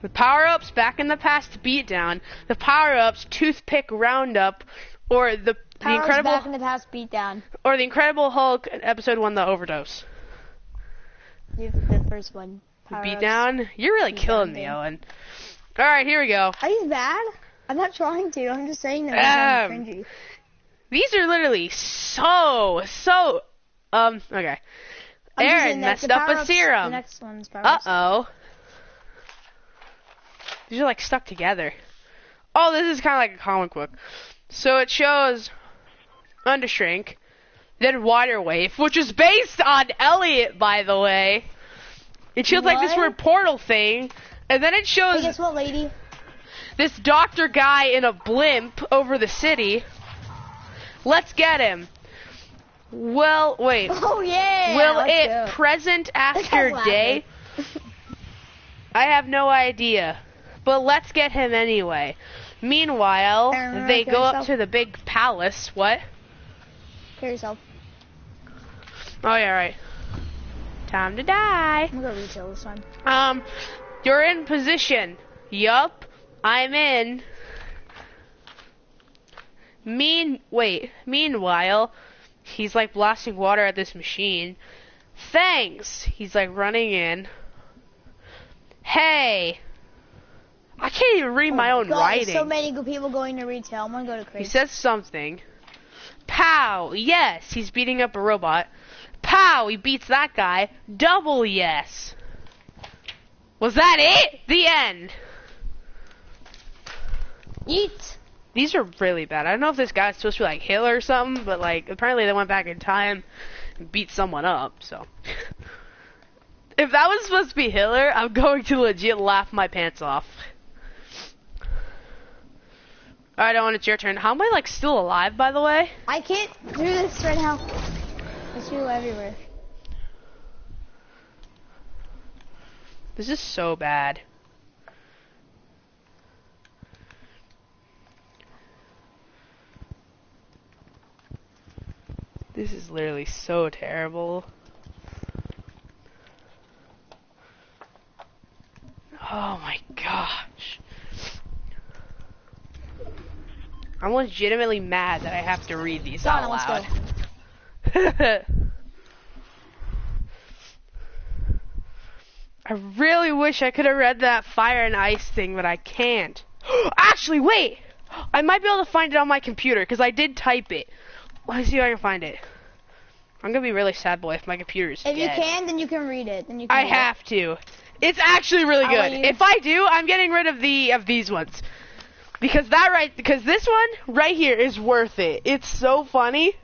The power-ups, back in the past beatdown, the power-ups, toothpick roundup, or the Incredible... back in the past beatdown. Or the Incredible Hulk, episode 1, the overdose. The first one. Beatdown? You're really killing me, Owen. Alright, here we go. Are you bad? I'm not trying to. I'm just saying that I'm cringy. These are literally so... okay. Aaron messed up a serum. The next one's power-ups. Uh-oh. These are like stuck together. Oh, this is kind of like a comic book. So it shows Undershrink, then Water Wave, which is based on Elliot, by the way. It shows like this weird portal thing, and then it shows... Hey, guess what, lady? This doctor guy in a blimp over the city. Let's get him. Well, wait. Oh, yeah. Will it present after day? I have no idea. But let's get him anyway. Meanwhile, they go up to the big palace. What? Kill yourself. Oh, yeah, right. Time to die. I'm gonna retail this time. You're in position. Yup, I'm in. Meanwhile, he's like blasting water at this machine. Thanks. He's like running in. Hey. I can't even read my own writing. There's so many good people going to retail. I'm gonna go to crazy. He says something. Pow. Yes, he's beating up a robot. Pow. He beats that guy. Double yes. Was that it? The end. Eat. These are really bad. I don't know if this guy's supposed to be like Hitler or something, but like apparently they went back in time and beat someone up, so. If that was supposed to be Hitler, I'm going to legit laugh my pants off. Alright, Owen, it's your turn. How am I like still alive, by the way? I can't do this right now. There's you everywhere. This is so bad. This is literally so terrible. Oh my gosh. I'm legitimately mad that I have to read these out loud. I really wish I could have read that fire and ice thing, but I can't. Actually, wait! I might be able to find it on my computer, because I did type it. Let's see if I can find it. I'm gonna be really sad, boy, if my computer's dead. If you can, then you can read it. Then you can I have to. It's actually really good. If I do, I'm getting rid of these ones. Because this one right here is worth it. It's so funny.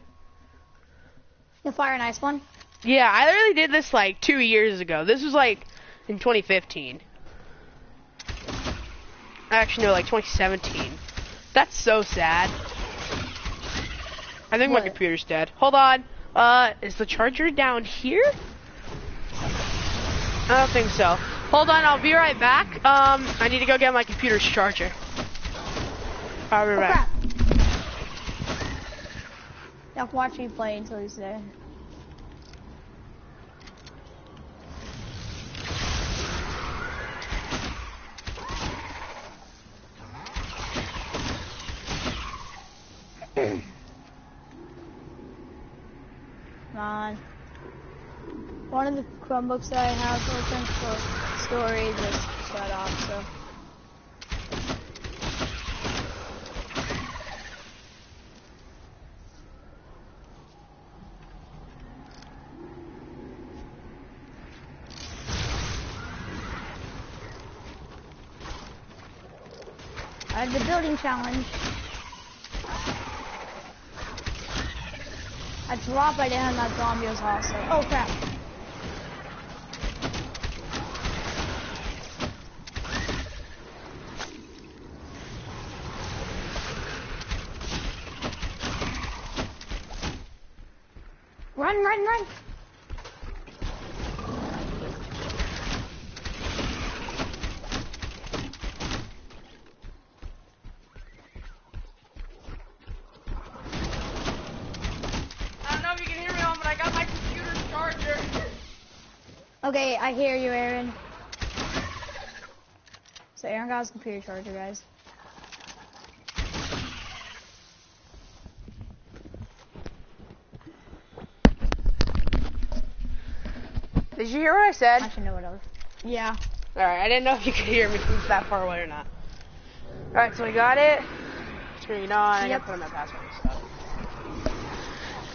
The fire and ice one? Yeah, I literally did this like 2 years ago. This was like in 2015. Actually, no, like 2017. That's so sad. I think my computer's dead. Hold on. Is the charger down here? I don't think so. Hold on, I'll be right back. I need to go get my computer's charger. I'll be right back. Now watch me play until he's there. Come on. One of the Chromebooks that I have open for storage just shut off, so. I have the building challenge. I dropped right in and that zombie was awesome. Oh crap. Run, run, run. Okay, I hear you, Aaron. So Aaron got his computer charger, guys. Did you hear what I said? I should know what else. Yeah. Alright, I didn't know if you could hear me from that far away or not. Alright, so we got it. Screen on. Yep. I gotta put in my password and stuff.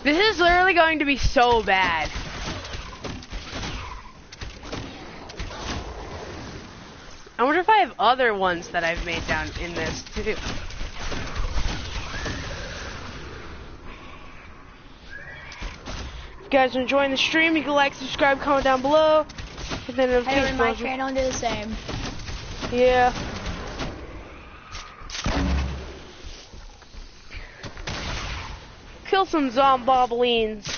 This is literally going to be so bad. I wonder if I have other ones that I've made down in this too. If you guys are enjoying the stream, you can like, subscribe, comment down below. And then Hey, my channel do the same. Yeah. Kill some zomboblines.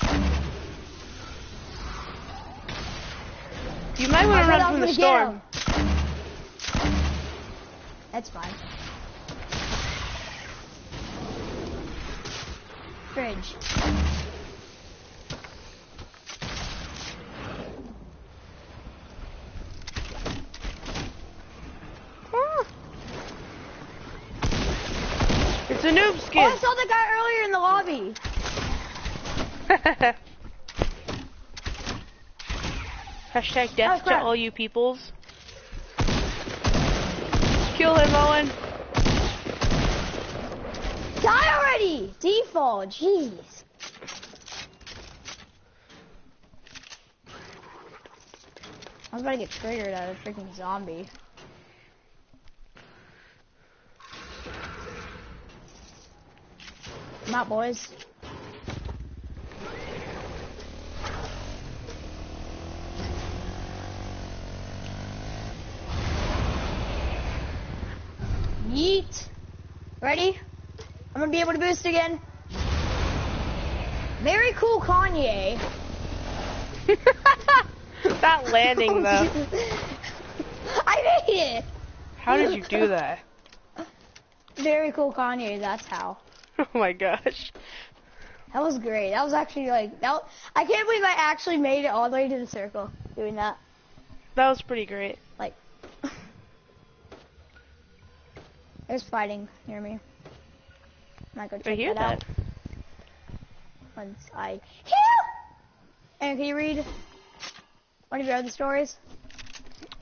You might want to run from the storm. That's fine. Fridge. Ah. It's a noob skin. Oh, I saw the guy earlier in the lobby. Hashtag death to all you peoples. Kill him, Owen. Die already! Default, jeez. I was about to get triggered at a freaking zombie. Come out, boys. Yeet. Ready? I'm gonna be able to boost again. Very cool, Kanye. That landing, though. I made it. How did you do that? Very cool, Kanye. That's how. Oh my gosh. That was great. That was actually like that. I can't believe I actually made it all the way to the circle doing that. That was pretty great. Like, there's fighting near me. I might go check that out. Once I heal. And can you read one of your other stories?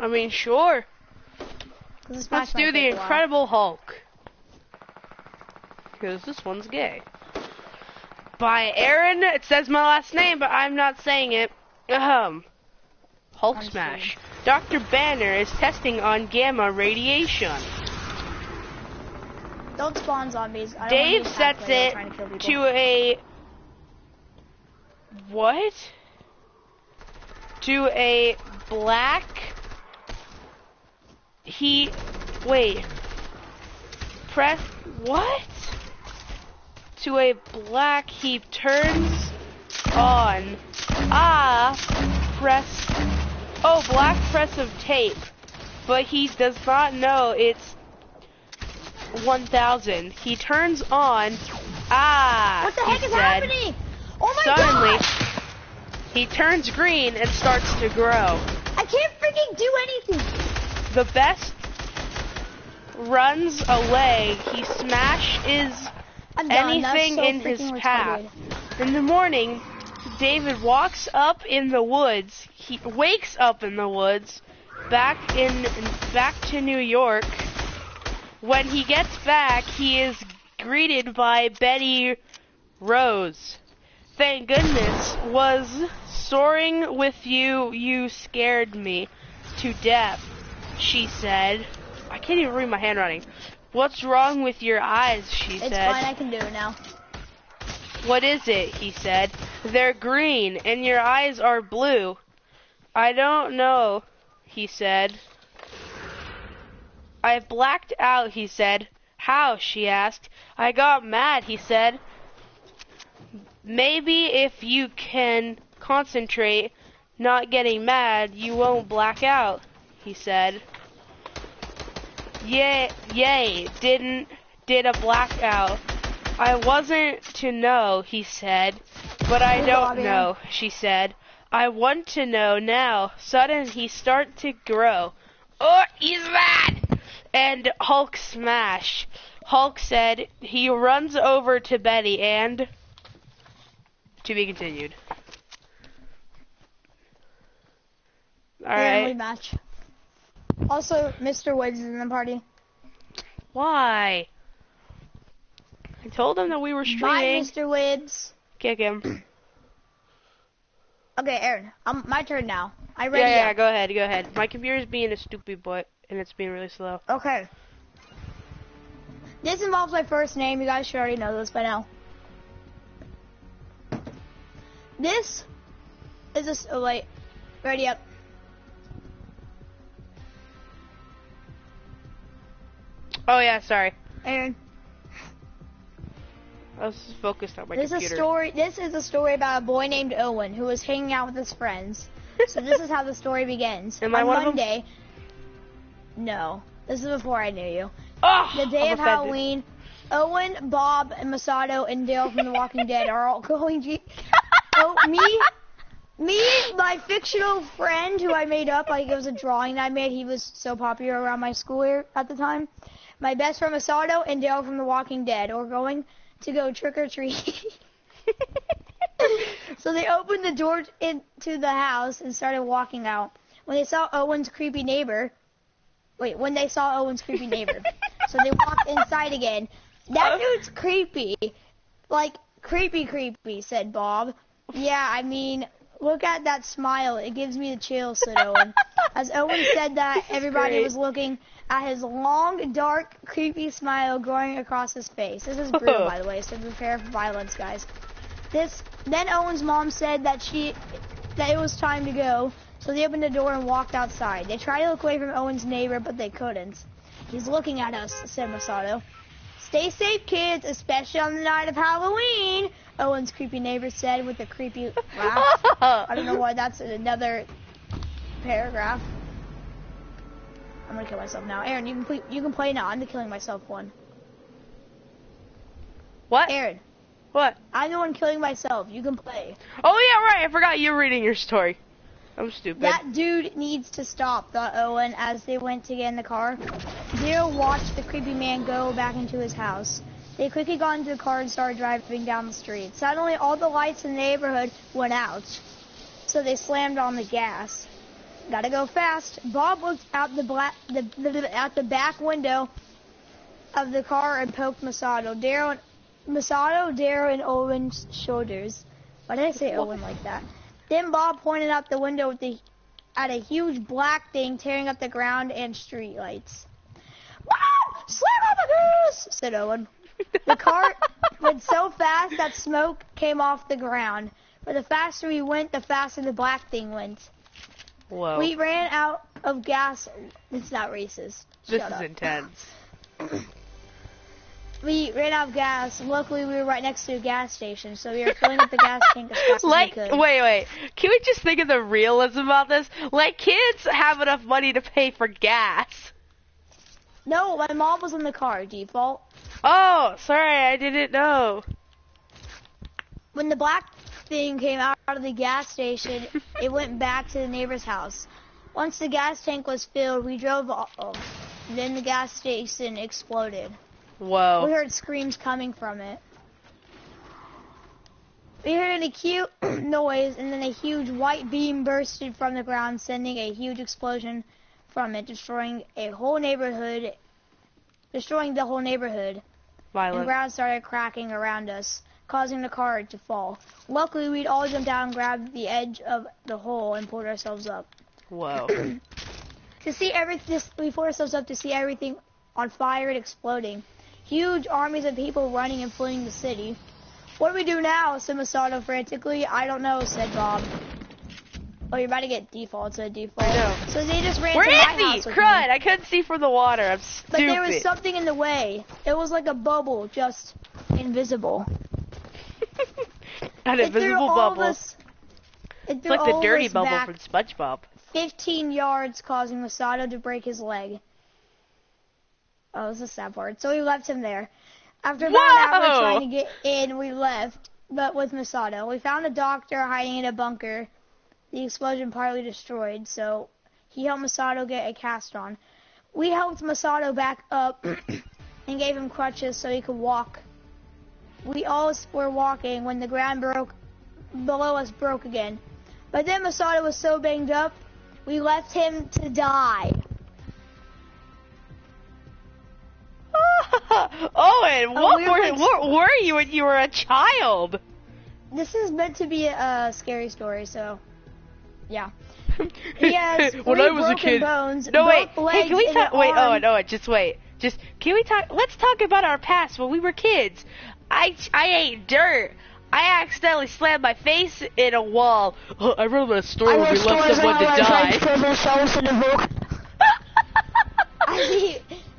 I mean, sure. Let's do the Incredible Hulk. Because this one's gay. By Aaron, it says my last name, but I'm not saying it. Hulk smash. Dr. Banner is testing on gamma radiation. Don't spawn zombies. I don't Dave sets it to a... What? To a black... Wait. Press... What? To a black heap turns on. Press... Oh, black press of tape. But he does not know it's 1000. He turns on. What the heck is happening? Oh my Suddenly, gosh! He turns green and starts to grow. I can't freaking do anything. The best runs away. He smashes anything in his path. In the morning, David wakes up in the woods. He wakes up in the woods, back to New York. When he gets back, he is greeted by Betty Rose. Thank goodness, was soaring with you. You scared me to death, she said. I can't even read my handwriting. What's wrong with your eyes, she said. It's fine, I can do it now. What is it, he said. They're green, and your eyes are blue. I don't know, he said. I blacked out, he said. How, she asked. I got mad, he said. Maybe if you can concentrate, not getting mad, you won't black out, he said. Yay, did a blackout. I wasn't to know, he said, but I don't know, she said. I want to know now. Suddenly he start to grow. Oh, he's mad! And Hulk smash. Hulk said he runs over to Betty and... To be continued. Alright. Match. Also, Mr. Woods is in the party. Why? I told him that we were streaming. Bye, Mr. Woods. Kick him. Okay, Aaron. My turn now. I ready? Yeah, go ahead. My computer's being a stupid butt, and it's being really slow. Okay. This involves my first name. You guys should already know this by now. This is a... Oh, wait. Ready up. Oh, yeah, sorry. Aaron. I was focused on my computer. This is a story about a boy named Owen who was hanging out with his friends. So this is how the story begins. Am I one Monday, of them? No. This is before I knew you. Oh, The day of Halloween, Owen, Bob, and Masato, and Dale from The Walking Dead are all going to... Me, my fictional friend who I made up, like it was a drawing that I made. He was so popular around my school here at the time. My best friend Masato and Dale from The Walking Dead are going to go trick-or-treating. So they opened the door into the house and started walking out. When they saw Owen's creepy neighbor, so they walked inside again. That dude's creepy. Like, creepy, said Bob. Yeah, I mean, look at that smile. It gives me the chills, said Owen. As Owen said that, everybody was looking at his long, dark, creepy smile growing across his face. This is brutal, by the way, so prepare for violence, guys. Then Owen's mom said that it was time to go, so they opened the door and walked outside. They tried to look away from Owen's neighbor, but they couldn't. He's looking at us, said Masato. Stay safe, kids, especially on the night of Halloween, Owen's creepy neighbor said with a creepy laugh. I don't know why that's in another paragraph. I'm gonna kill myself now. Aaron, you can play now. I'm the killing myself one. What? Aaron. What? I'm the one killing myself. You can play. Oh, yeah, right. I forgot you were reading your story. I'm stupid. That dude needs to stop, thought Owen as they went to get in the car. Zero watched the creepy man go back into his house. They quickly got into the car and started driving down the street. Suddenly, all the lights in the neighborhood went out, so they slammed on the gas. Gotta go fast. Bob looked out out the back window of the car and poked Masato, Daryl, and Owen's shoulders. Why did I say Owen like that? Then Bob pointed out the window at a huge black thing tearing up the ground and street lights. Bob, slam on the goose, said Owen. The car went so fast that smoke came off the ground. But the faster we went, the faster the black thing went. Whoa. We ran out of gas. It's not racist. This is intense. We ran out of gas. Luckily, we were right next to a gas station, so we were filling up the gas tank as fast as we could. Wait. Can we just think of the realism about this? Like, kids have enough money to pay for gas. No, my mom was in the car, default. Oh, sorry, I didn't know. When the black thing came out of the gas station, it went back to the neighbor's house. Once the gas tank was filled, we drove off. Then the gas station exploded. Whoa. We heard screams coming from it. We heard an acute noise, and then a huge white beam bursted from the ground, sending a huge explosion from it, destroying the whole neighborhood. Violent. And ground started cracking around us, causing the car to fall. Luckily, we'd all jumped down and grabbed the edge of the hole and pulled ourselves up. Whoa. We pulled ourselves up to see everything on fire and exploding. Huge armies of people running and fleeing the city. What do we do now? Said Masato frantically. I don't know, said Bob. Oh, you're about to get default, said default. I know. So they just ran Where to my is he? house with Crud, me. I couldn't see from the water. I'm stupid. But there was something in the way. It was like a bubble, just invisible. An invisible bubble. It's like the dirty bubble from SpongeBob. 15 yards, causing Masato to break his leg. Oh, this is a sad part. So we left him there. After about an hour trying to get in, we left, but with Masato. We found a doctor hiding in a bunker. The explosion partly destroyed, so he helped Masato get a cast on. We helped Masato back up and gave him crutches so he could walk. We all were walking when the ground below us broke again. But then Masato was so banged up, we left him to die. Owen, what were you when you were a child? This is meant to be a scary story, so yeah. He has when I was a kid. Bones, no wait, hey, can we talk? Wait, Owen, just wait. Can we talk? Let's talk about our past when we were kids. I ate dirt. I accidentally slammed my face in a wall. I wrote a story where we left someone to die.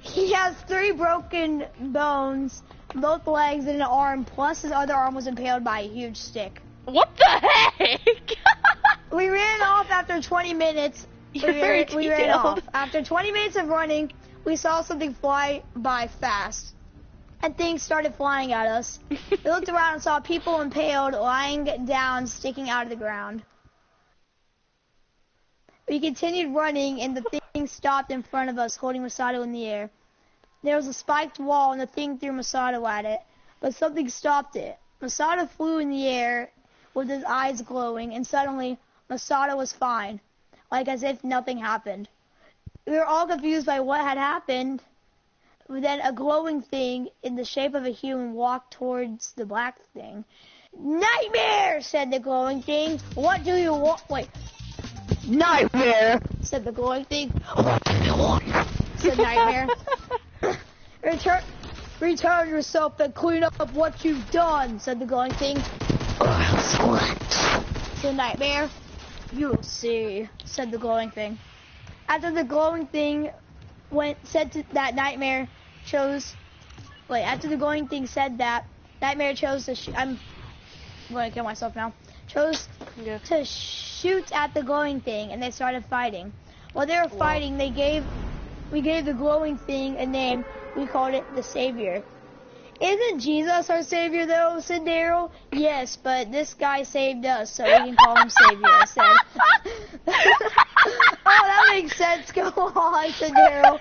He has 3 broken bones, both legs and an arm, plus his other arm was impaled by a huge stick. What the heck? We ran off after 20 minutes. We ran off. After 20 minutes of running, we saw something fly by fast. And things started flying at us. We looked around and saw people impaled, lying down, sticking out of the ground. We continued running, and the thing stopped in front of us, holding Masato in the air. There was a spiked wall, and the thing threw Masato at it, but something stopped it. Masato flew in the air with his eyes glowing, and suddenly, Masato was fine, like as if nothing happened. We were all confused by what had happened. Then a glowing thing in the shape of a human walked towards the black thing. Nightmare, said the glowing thing. What do you want? Wait. Nightmare, said the glowing thing. What do you want? Said Nightmare. Return yourself and clean up what you've done, said the glowing thing. Said Nightmare. You'll see, said the glowing thing. After the glowing thing Nightmare chose to I'm going to kill myself now. Chose to shoot at the glowing thing, and they started fighting. While they were fighting, we gave the glowing thing a name. We called it the Savior. Isn't Jesus our Savior, though? Said Daryl. Yes, but this guy saved us, so we can call him Savior, I said. Oh, that makes sense. Go on, said Daryl.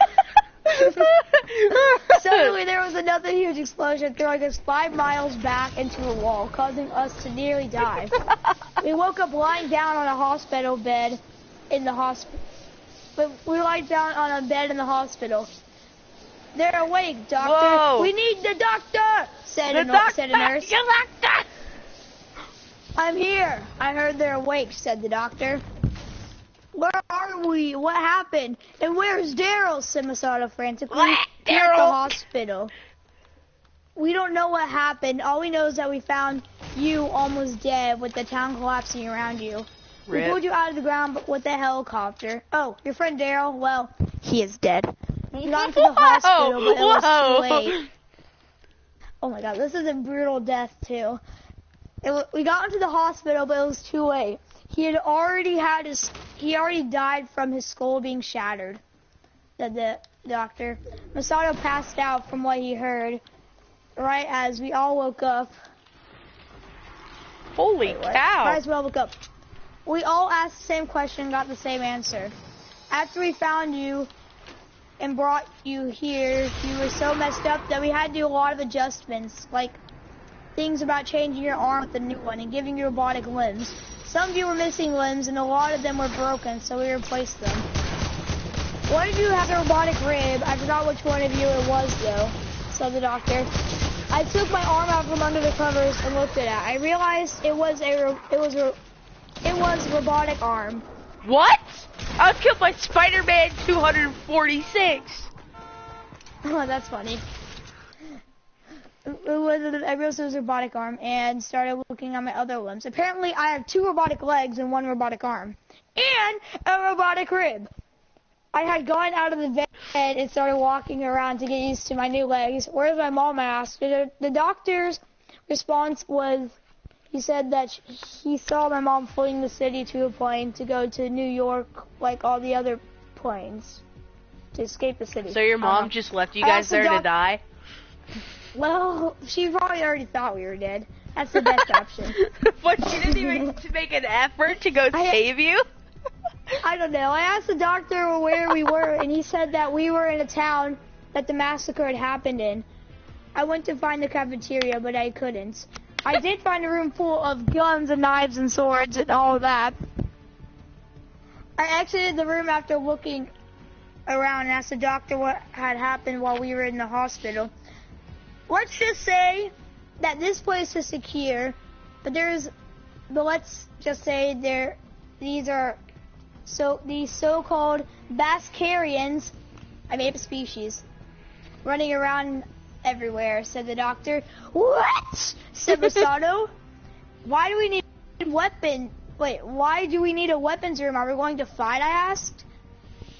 Suddenly, there was another huge explosion, throwing us 5 miles back into a wall, causing us to nearly die. We woke up lying down on a hospital bed in the hospital. But we lie down on a bed in the hospital. They're awake, doctor. Whoa. We need the doctor, said a nurse. Your doctor! I'm here. I heard they're awake, said the doctor. Where are we? What happened? And where's Daryl? said Masato frantically. What? We're at the Daryl? hospital. We don't know what happened. All we know is that we found you almost dead with the town collapsing around you. We Rip. pulled you out of the ground with the helicopter. Oh, your friend Daryl? Well, he is dead. We got into the hospital, but it was too late. Oh my god, this is a brutal death too. We got into the hospital, but it was too late. He already died from his skull being shattered, said the doctor. Masato passed out from what he heard, right as we all woke up. Holy cow. Right as we all woke up. We all asked the same question and got the same answer. After we found you and brought you here, you were so messed up that we had to do a lot of adjustments, like things about changing your arm with a new one and giving you robotic limbs. Some of you were missing limbs and a lot of them were broken, so we replaced them. One of you has a robotic rib. I forgot which one of you it was though, said the doctor. I took my arm out from under the covers and looked at it. I realized it was a robotic arm. What? I was killed by Spider-Man 246. Oh, that's funny. I realized it was a robotic arm and started looking at my other limbs. Apparently, I have 2 robotic legs and 1 robotic arm. And a robotic rib. I had gone out of the bed and started walking around to get used to my new legs. Where's my mom? I asked. The doctor's response was, he said that he saw my mom fleeing the city to a plane to go to New York like all the other planes to escape the city. So your mom just left you guys there to die? Well, she probably already thought we were dead. That's the best option. But she didn't even make an effort to go save you? I don't know. I asked the doctor where we were, and he said that we were in a town that the massacre had happened in. I went to find the cafeteria, but I couldn't. I did find a room full of guns and knives and swords and all of that. I exited the room after looking around and asked the doctor what had happened while we were in the hospital. Let's just say that this place is secure, but let's just say these so-called Bascarians, I made up a species, running around everywhere, said the doctor. What? said Masato. Why do we need a weapon? Wait, why do we need a weapons room? Are we going to fight? I asked.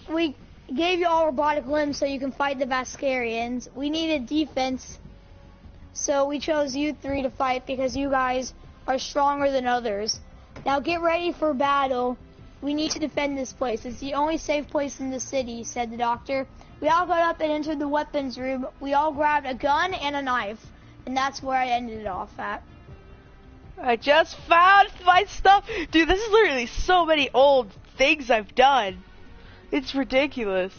We gave you all robotic limbs so you can fight the Bascarians. We needed defense, so we chose you 3 to fight because you guys are stronger than others. Now get ready for battle. We need to defend this place. It's the only safe place in the city, said the doctor. We all got up and entered the weapons room. We all grabbed a gun and a knife, and that's where I ended it off at. I just found my stuff. Dude, this is literally so many old things I've done. It's ridiculous.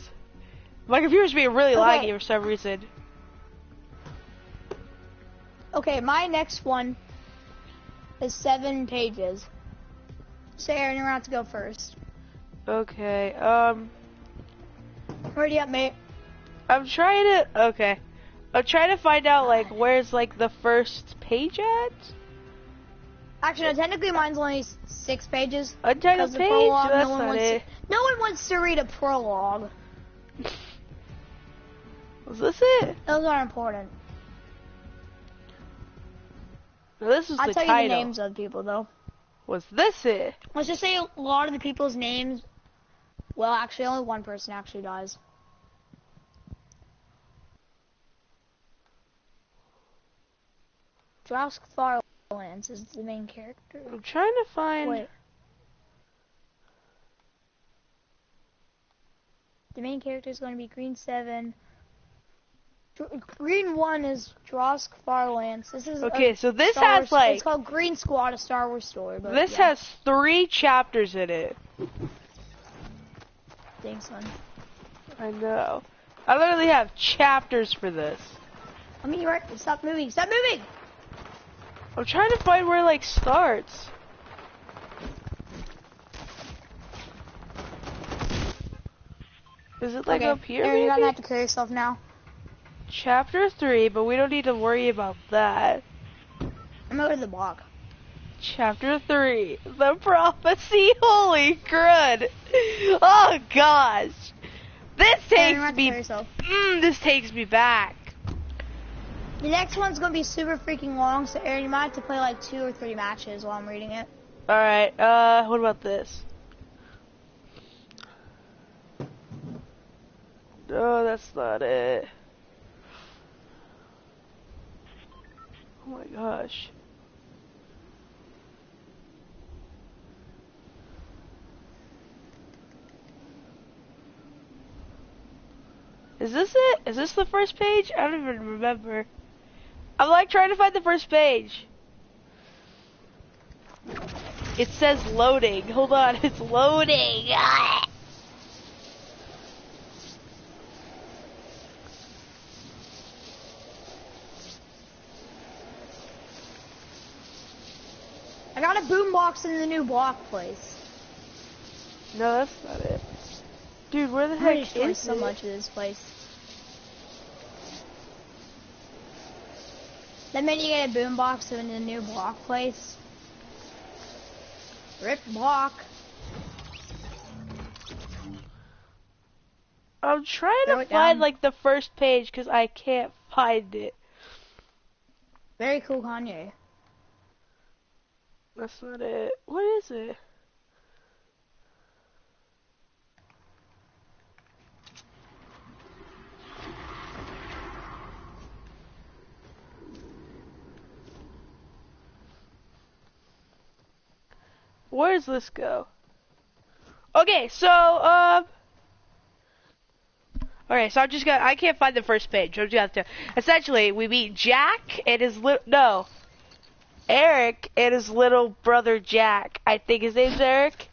My computer's being really laggy for some reason. Okay, my next one is 7 pages. So Aaron, you're about to go first. Okay, Ready up, mate. I'm trying to find out, like, where's, like, the first page at? Actually, no, technically mine's only 6 pages. Untitled page? Prologue, That's not it. No one wants to read a prologue. Was this it? Those aren't important. No, this is the title. I'll tell you the names of people, though. Was this it? Let's just say a lot of the people's names. Well, actually, only one person actually dies. Josh Farlands is the main character. I'm trying to find... Wait. The main character is going to be Green 7. Green 1 is Drosk Farlands. This is okay, so this has like... It's called Green Squad, a Star Wars story. But this has 3 chapters in it. Thanks, son. I know. I literally have chapters for this. I mean, you're right. Stop moving. Stop moving! I'm trying to find where it, like, starts. Is it like up here? Aaron, you're maybe? gonna have to kill yourself now. Chapter 3, but we don't need to worry about that. I'm over the block. Chapter 3, the prophecy. Holy crud! Oh gosh, this takes me. This takes me back. The next one's gonna be super freaking long, so Aaron, you might have to play like 2 or 3 matches while I'm reading it. All right. What about this? No, that's not it. Oh my gosh. Is this it? Is this the first page? I don't even remember. I'm like trying to find the first page. It says loading. Hold on, it's loading. Ah! I got a boombox in the new block place. No, that's not it. Dude, where the I heck destroyed is so it? much of this place. That meant you get a boombox in the new block place. Rip block. I'm trying Throw to it find down. like the first page because I can't find it. Very cool, Kanye. That's not it. What is it? Where does this go? Okay, so okay, so I can't find the first page. I'm just gonna have to. Essentially, we meet Jack and his Eric and his little brother Jack. I think his name's Eric.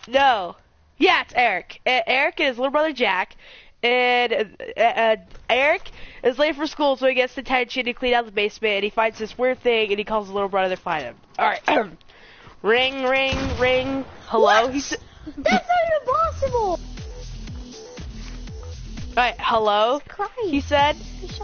No. Yeah, it's Eric. Eric and his little brother Jack. And Eric is late for school, so he gets detention to clean out the basement, and he finds this weird thing, and he calls his little brother to find him. Alright. Ring, ring, ring. Hello? What? That's not even possible! Alright, hello? Christ. He said,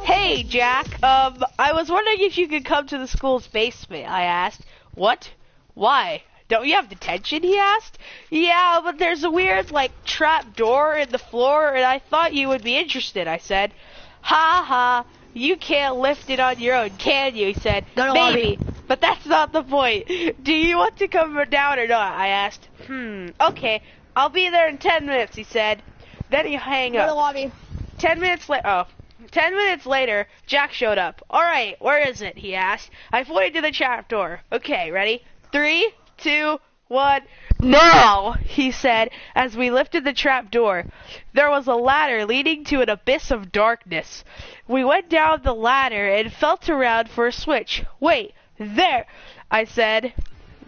"Hey, Jack, I was wondering if you could come to the school's basement," I asked. "What? Why? Don't you have detention?" he asked. "Yeah, but there's a weird, like, trap door in the floor, and I thought you would be interested," I said. "Ha ha, you can't lift it on your own, can you?" he said. "Maybe, but that's not the point. Do you want to come down or not?" I asked. Okay, I'll be there in 10 minutes, he said. Then he hung Go to the up. lobby. 10 minutes later, 10 minutes later, Jack showed up. "Alright, where is it?" he asked. I pointed to the trap door. "Okay, ready? 3, 2, 1, now!" he said as we lifted the trap door. There was a ladder leading to an abyss of darkness. We went down the ladder and felt around for a switch. "Wait, there," I said.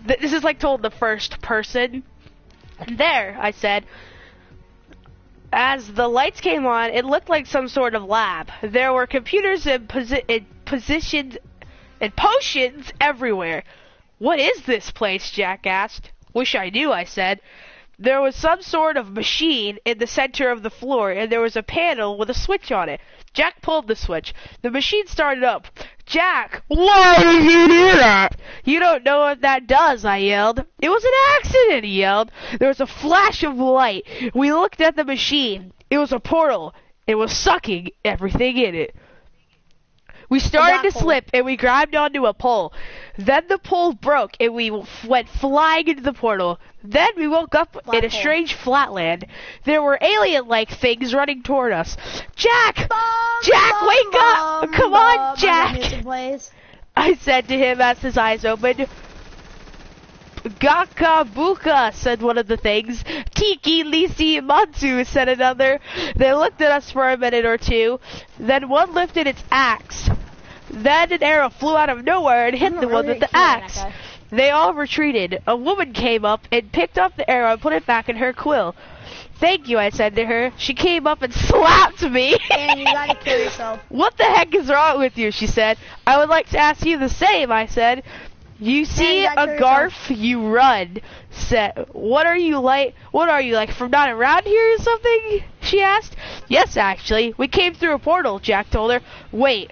This is like told the first person. "There," I said. As the lights came on, it looked like some sort of lab. There were computers and positions and potions everywhere. "What is this place?" Jack asked. "Wish I knew," I said. There was some sort of machine in the center of the floor, and there was a panel with a switch on it. Jack pulled the switch. The machine started up. "Jack, why did you do that?" "You don't know what that does," I yelled. "It was an accident," he yelled. There was a flash of light. We looked at the machine. It was a portal. It was sucking everything in it. We started to slip, and we grabbed onto a pole. Then the pole broke, and we went flying into the portal. Then we woke up in a strange flatland. There were alien-like things running toward us. "Jack! Jack, wake up! Come on, Jack!" I said to him as his eyes opened. "Gakabuka," said one of the things. "Tiki Lisi Matsu," said another. They looked at us for a minute or two. Then one lifted its axe. Then an arrow flew out of nowhere and hit the one with the axe. They all retreated. A woman came up and picked up the arrow and put it back in her quill. "Thank you," I said to her. She came up and slapped me. And you gotta kill yourself. "What the heck is wrong with you?" she said. "I would like to ask you the same," I said. You see a Garf, you run. Said, what are you like? What are you like, from not around here or something? She asked. Yes, actually. We came through a portal, Jack told her. Wait,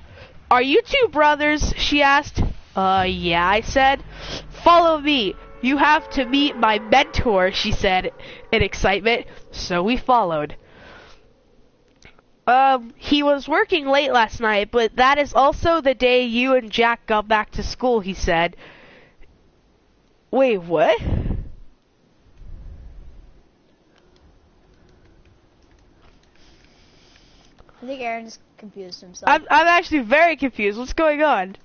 are you two brothers? She asked. Yeah, I said. Follow me. You have to meet my mentor, she said in excitement. So we followed. He was working late last night, but that is also the day you and Jack got back to school, he said. Wait, what? I think Aaron just confused himself. I'm actually very confused. What's going on?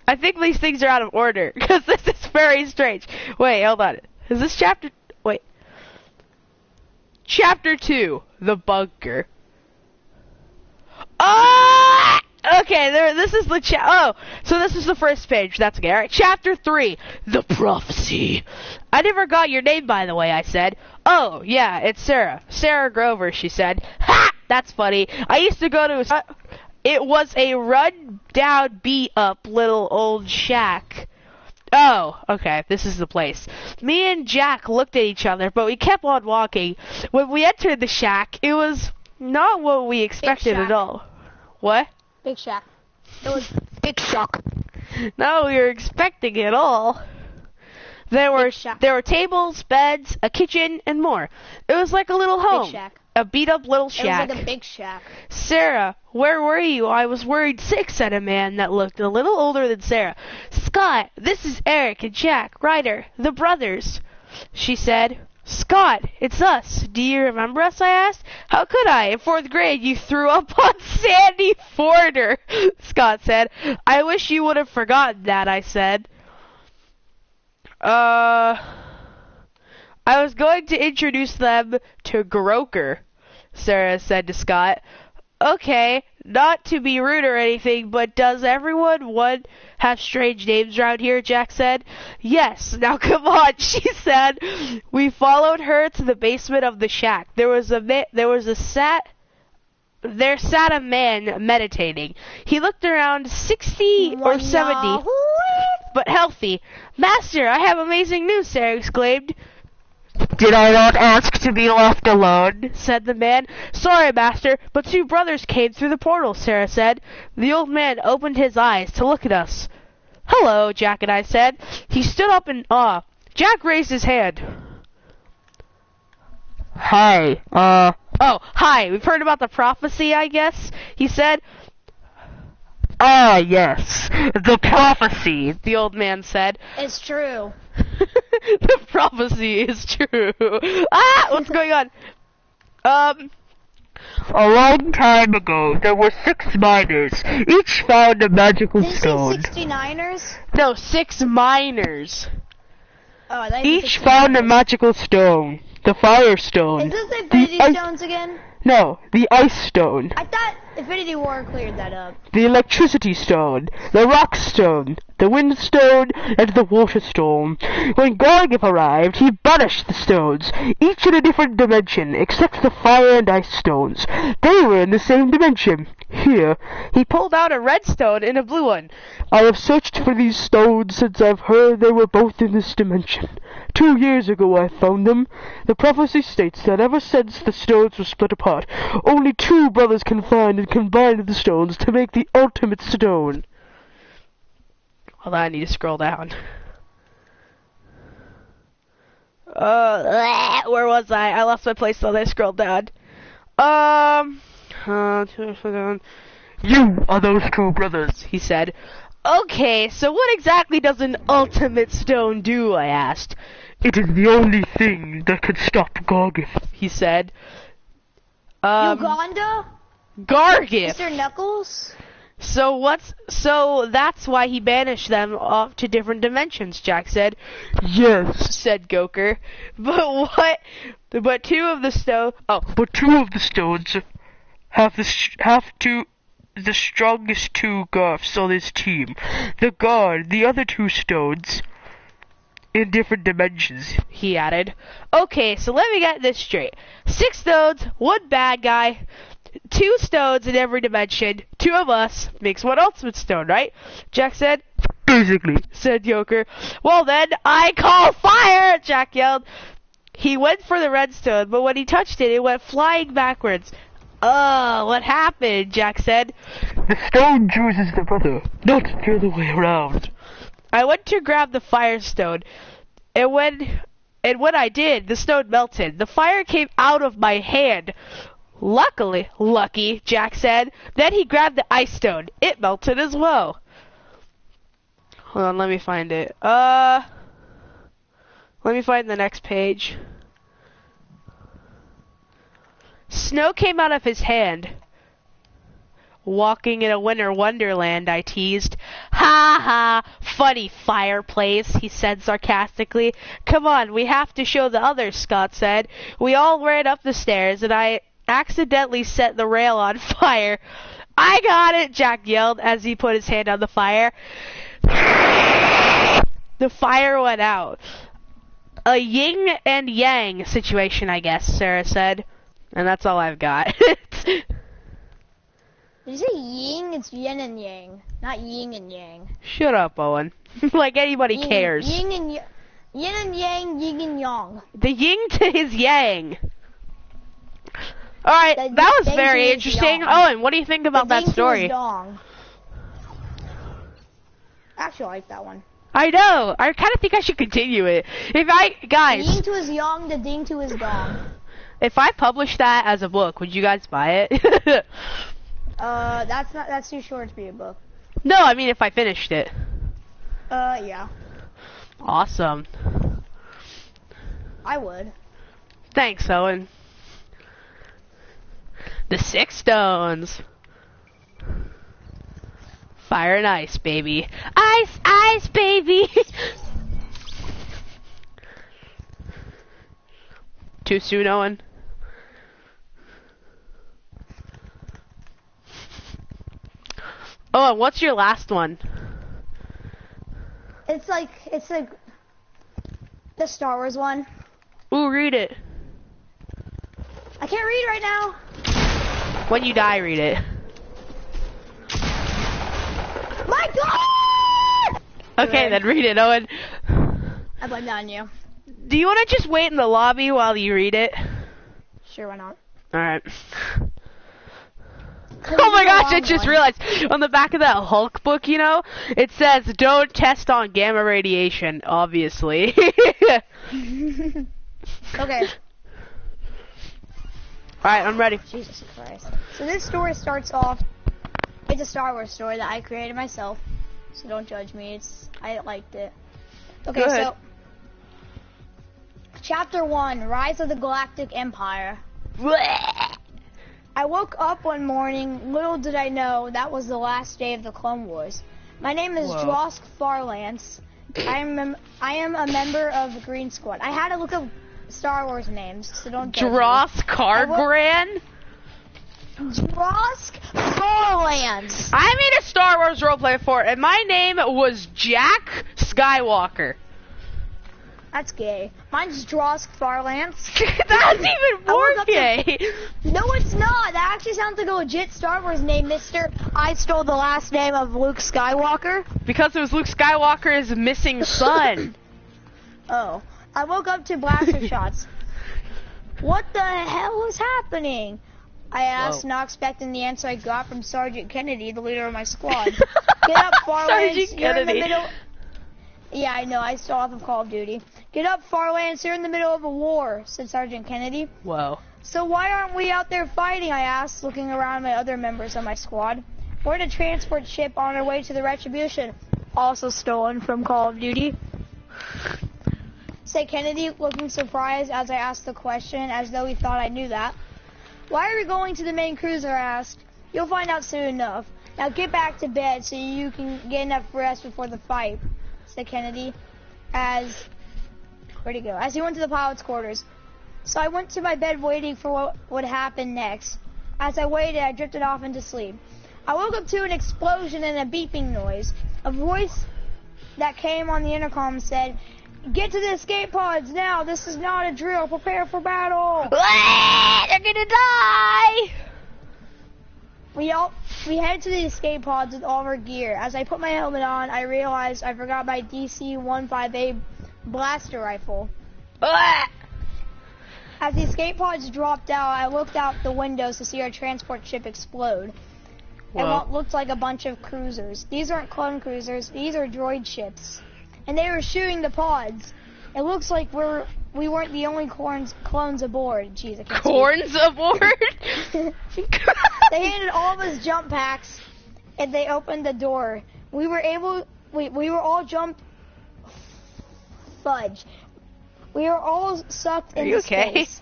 I think these things are out of order, because this is very strange. Wait, hold on. Is this chapter... Wait. Chapter 2, The Bunker. Ah! Okay, this is the so this is the first page. That's okay. All right, Chapter 3, The Prophecy. I never got your name, by the way, I said. Oh, yeah, it's Sarah. Sarah Grover, she said. Ha! That's funny. I used to go to... It was a run-down, beat-up little old shack. Oh, okay, this is the place. Me and Jack looked at each other, but we kept on walking. When we entered the shack, it was not what we expected at all. What? Big shack. It was big shock. No, we were expecting it all. There were tables, beds, a kitchen, and more. It was like a little home. Big shack. A beat-up little shack. It was like a big shack. Sarah, where were you? I was worried sick, said a man that looked a little older than Sarah. Scott, this is Eric and Jack, Ryder, the brothers. She said, Scott, it's us. Do you remember us, I asked. How could I? In 4th grade, you threw up on Sandy Forder, Scott said. I wish you would have forgotten that, I said. I was going to introduce them to Groker, Sarah said to Scott. Okay, not to be rude or anything, but does everyone have strange names around here, Jack said. Yes, now come on, she said. We followed her to the basement of the shack. There sat a man meditating. He looked around 60 or 70, but healthy. Master, I have amazing news, Sarah exclaimed. Did I not ask to be left alone? Said the man. Sorry, master, but 2 brothers came through the portal, Sarah said. The old man opened his eyes to look at us. Hello, Jack and I said. He stood up in awe. Jack raised his hand. Hi, Oh, hi, we've heard about the prophecy, I guess, he said. Ah, yes, the prophecy, the old man said. It's true. The prophecy is true. Ah, what's going on? A long time ago, there were 6 miners. Each found a magical stone. Did you say 69ers? No, 6 miners. Oh, I thought Each found a magical stone. The fire stone. Is this Infinity Stones again? No, the ice stone. I thought Infinity War cleared that up. The electricity stone, the rock stone, the wind stone, and the water stone. When Gorgif arrived, he banished the stones, each in a different dimension, except the fire and ice stones. They were in the same dimension. Here, he pulled out a red stone and a blue one. I have searched for these stones since I've heard they were both in this dimension. 2 years ago I found them. The prophecy states that ever since the stones were split apart, only 2 brothers can find and combine the stones to make the ultimate stone. Hold on, I need to scroll down. Where was I? I lost my place so I scrolled down. You are those 2 brothers, he said. Okay, so what exactly does an ultimate stone do, I asked. It is the only thing that could stop Gorgif, he said. Uganda? Gorgif! Mr. Knuckles? So that's why he banished them off to different dimensions, Jack said. Yes, said Goker. But 2 of the stones have the strongest 2 Garfs on his team. The other 2 stones in different dimensions, he added. Okay, so let me get this straight. 6 stones, 1 bad guy, 2 stones in every dimension, 2 of us makes 1 ultimate stone, right? Jack said. Basically, said Joker. Well then, I call fire, Jack yelled. He went for the redstone, but when he touched it, it went flying backwards. What happened? Jack said. The stone chooses the brother, not the other way around. I went to grab the firestone, and when I did, the stone melted. The fire came out of my hand. Lucky, Jack said. Then he grabbed the ice stone. It melted as well. Hold on, let me find it. Let me find the next page. Snow came out of his hand. Walking in a winter wonderland, I teased. Ha ha, funny fireplace, he said sarcastically. Come on, we have to show the others, Scott said. We all ran up the stairs, and I accidentally set the rail on fire. I got it, Jack yelled as he put his hand on the fire. The fire went out. A yin and yang situation, I guess, Sarah said. And that's all I've got. Did you say yin? It's yin and yang, not yin and yang. Shut up, Owen. Like anybody cares. Yin and yang, yin and yang. The yin to his yang. Alright, that was very interesting. Owen, what do you think about that story? Actually, I like that one. I know. I kind of think I should continue it. Guys. The yin to his yang, the ding to his dong. If I published that as a book, would you guys buy it? That's too short to be a book. No, I mean if I finished it. Yeah. Awesome. I would. Thanks, Owen. The 6 stones. Fire and ice, baby. Ice, baby. Too soon, Owen? Oh, what's your last one? It's like the Star Wars one. Ooh, read it. I can't read right now. When you die, read it. My God! Okay, then read it, Owen. I blame that on you. Do you want to just wait in the lobby while you read it? Sure, why not? Alright. Oh my gosh, I just realized, on the back of that Hulk book, you know, it says, don't test on gamma radiation, obviously. Okay. Alright, I'm ready. Jesus Christ. So this story starts off, it's a Star Wars story that I created myself, so don't judge me, I liked it. Okay, Good. So, Chapter 1, Rise of the Galactic Empire. I woke up one morning, little did I know that was the last day of the Clone Wars. My name is Drosk Farlance. I am a member of the Green Squad. I had to look up Star Wars names, so don't judge me. Drosk Cargran? Drosk Farlance. I made a Star Wars roleplay for it, and my name was Jack Skywalker. That's gay. Mine's Drosk Farlance. That's even more gay. No, it's not. That actually sounds like a legit Star Wars name, Mr. I stole the last name of Luke Skywalker. Because it was Luke Skywalker's missing son. Oh. I woke up to blaster shots. What the hell was happening? I asked, not expecting the answer I got from Sergeant Kennedy, the leader of my squad. Get up, Farlance. You're in the middle. Yeah, I know. I stole off of Call of Duty. Get up, Farlance. You're in the middle of a war, said Sergeant Kennedy. Whoa. So why aren't we out there fighting, I asked, looking around my other members of my squad. We're in a transport ship on our way to the Retribution, also stolen from Call of Duty, said Kennedy, looking surprised as I asked the question, as though he thought I knew that. Why are we going to the main cruiser, I asked. You'll find out soon enough. Now get back to bed so you can get enough rest before the fight, said Kennedy, where'd he go? As he went to the pilot's quarters. So I went to my bed waiting for what would happen next. As I waited, I drifted off into sleep. I woke up to an explosion and a beeping noise. A voice that came on the intercom said, "Get to the escape pods now. This is not a drill. Prepare for battle." They're gonna die. We headed to the escape pods with all of our gear. As I put my helmet on, I realized I forgot my DC-15A blaster rifle. Ah! As the escape pods dropped out, I looked out the windows to see our transport ship explode. And what looked like a bunch of cruisers. These aren't clone cruisers, these are droid ships. And they were shooting the pods. It looks like we weren't the only clones aboard. Jeez, I can't Corns aboard? They handed all of us jump packs, and they opened the door. We were all jumped. Fudge. We were all sucked into space.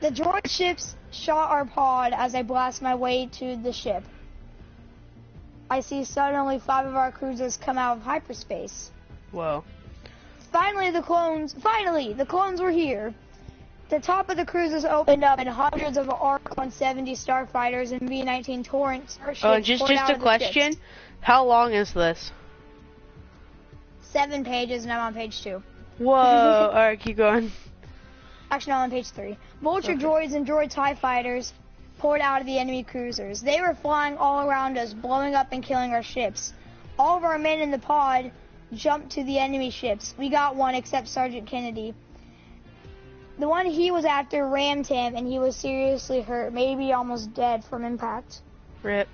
The droid ships shot our pod as I blast my way to the ship. I see suddenly 5 of our cruisers come out of hyperspace. Whoa. Finally, the clones were here. The top of the cruisers opened up, and hundreds of ARC-170 starfighters and B-19 Torrent starships just poured out a of the question. ships. How long is this? 7 pages, and I'm on page 2. Whoa. Alright, keep going. Actually, no, I'm on page 3. Vulture droids and droid TIE fighters poured out of the enemy cruisers. They were flying all around us, blowing up and killing our ships. All of our men in the pod jumped to the enemy ships. We got one except Sergeant Kennedy. The one he was after rammed him, and he was seriously hurt, maybe almost dead from impact. Rip.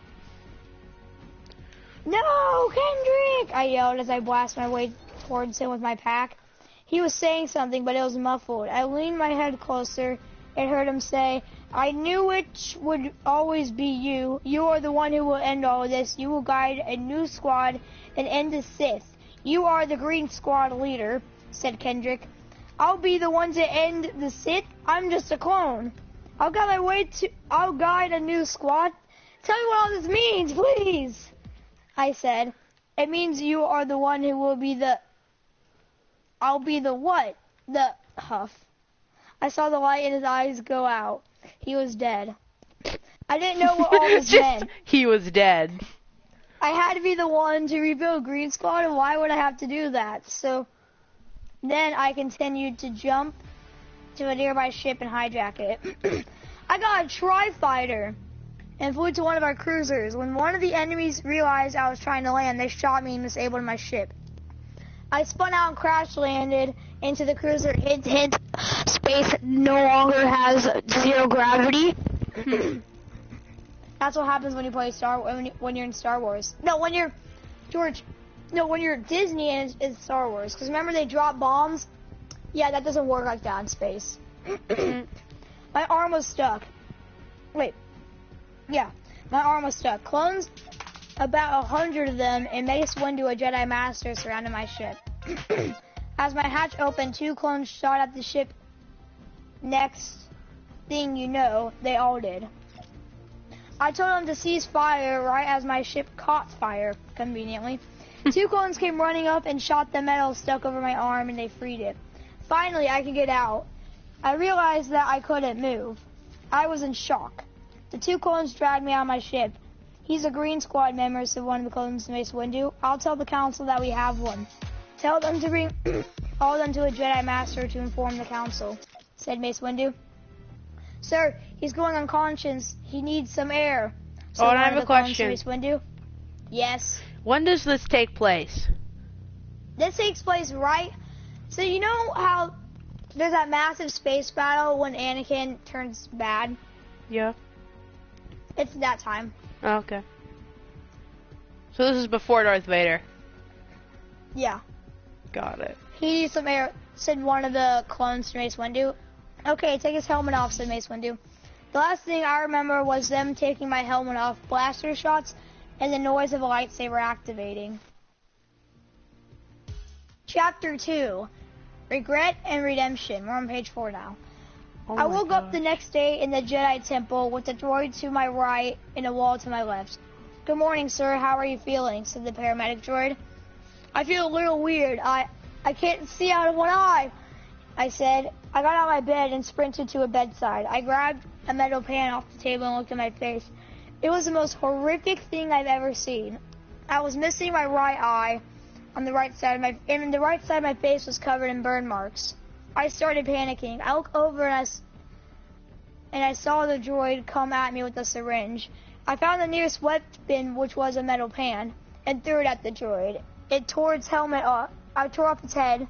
No, Kendrick! I yelled as I blasted my way towards him with my pack. He was saying something, but it was muffled. I leaned my head closer and heard him say, I knew it would always be you. You are the one who will end all of this. You will guide a new squad and end the Sith. You are the Green Squad leader, said Kendrick. I'll be the one to end the Sith. I'm just a clone. I'll guide a new squad. Tell me what all this means, please. I said, it means you are the one who will be the... I'll be the what? The huff. I saw the light in his eyes go out. He was dead. I didn't know what all this meant. He was dead. I had to be the one to rebuild Green Squad, and why would I have to do that? So then I continued to jump to a nearby ship and hijack it. I got a tri-fighter and flew to one of our cruisers. When one of the enemies realized I was trying to land, they shot me and disabled my ship. I spun out and crash landed into the cruiser. Hint, space no longer has 0 gravity. That's what happens when you play when you're in Star Wars. No, when you're when you're Disney and it's Star Wars. Because remember they drop bombs? Yeah, that doesn't work like that in space. My arm was stuck. Wait. Yeah, my arm was stuck. Clones, about 100 of them, and Mace Windu, a Jedi Master, surrounded my ship. As my hatch opened, 2 clones shot at the ship. Next thing you know, they all did. I told them to cease fire right as my ship caught fire, conveniently. 2 clones came running up and shot the metal stuck over my arm, and they freed it. Finally, I could get out. I realized that I couldn't move. I was in shock. The 2 clones dragged me out of my ship. He's a Green Squad member, said one of the clones to Mace Windu. I'll tell the council that we have one. Tell them to bring all of them to a Jedi Master to inform the council, said Mace Windu. Sir, he's going unconscious. He needs some air. So I have a question. Mace Windu. Yes. When does this take place? This takes place right. So you know how there's that massive space battle when Anakin turns bad? Yeah. It's that time. Oh, okay. So this is before Darth Vader. Yeah. Got it. He needs some air, said one of the clones to Mace Windu. Okay, take his helmet off, said Mace Windu. The last thing I remember was them taking my helmet off, blaster shots, and the noise of a lightsaber activating. Chapter 2, Regret and Redemption. We're on page 4 now. Oh I woke up the next day in the Jedi Temple with the droid to my right and a wall to my left. Good morning, sir. How are you feeling? Said the paramedic droid. I feel a little weird. I can't see out of one eye, I said. I got out of my bed and sprinted to a bedside. I grabbed a metal pan off the table and looked at my face. It was the most horrific thing I've ever seen. I was missing my right eye on the right side of my, and the right side of my face was covered in burn marks. I started panicking. I looked over and I saw the droid come at me with a syringe. I found the nearest weapon, which was a metal pan, and threw it at the droid. It tore its helmet off. I tore off its head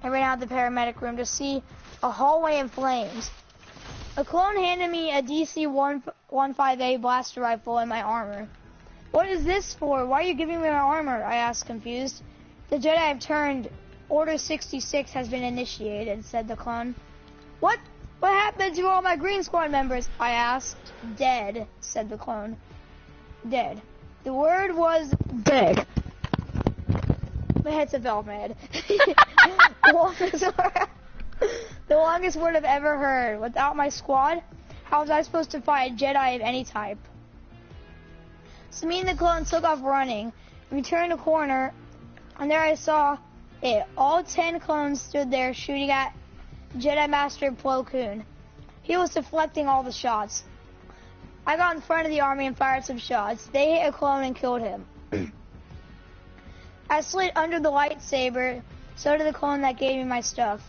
and ran out of the paramedic room to see a hallway in flames. A clone handed me a DC-15A blaster rifle and my armor. What is this for? Why are you giving me my armor? I asked, confused. The Jedi have turned. Order 66 has been initiated, said the clone. What? What happened to all my Green Squad members? I asked. Dead, said the clone. Dead. The word was dead. My headset fell off my head. The longest word I've ever heard. Without my squad, how was I supposed to fight a Jedi of any type? So me and the clone took off running. We turned a corner, and there I saw it. All 10 clones stood there shooting at Jedi Master Plo Koon. He was deflecting all the shots. I got in front of the army and fired some shots. They hit a clone and killed him. I slid under the lightsaber, so did the clone that gave me my stuff.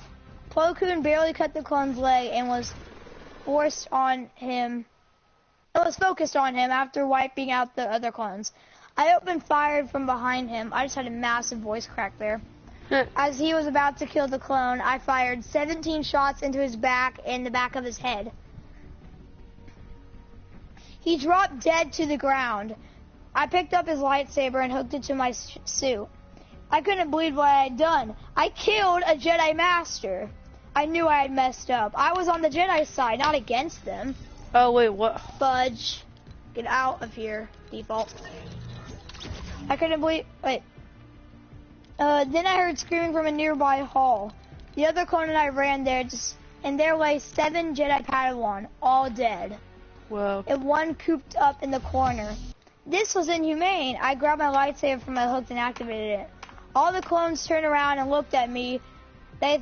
Plo Koon barely cut the clone's leg and was focused on him after wiping out the other clones. I opened fire from behind him. I just had a massive voice crack there. As he was about to kill the clone, I fired 17 shots into his back and the back of his head. He dropped dead to the ground. I picked up his lightsaber and hooked it to my suit. I couldn't believe what I had done. I killed a Jedi Master. I knew I had messed up. I was on the Jedi side, not against them. Oh, wait, what? Fudge. Get out of here, default. I couldn't believe... Wait. Then I heard screaming from a nearby hall. The other clone and I ran there, and there lay 7 Jedi Padawan, all dead. Whoa. And one cooped up in the corner. This was inhumane. I grabbed my lightsaber from my hook and activated it. All the clones turned around and looked at me. They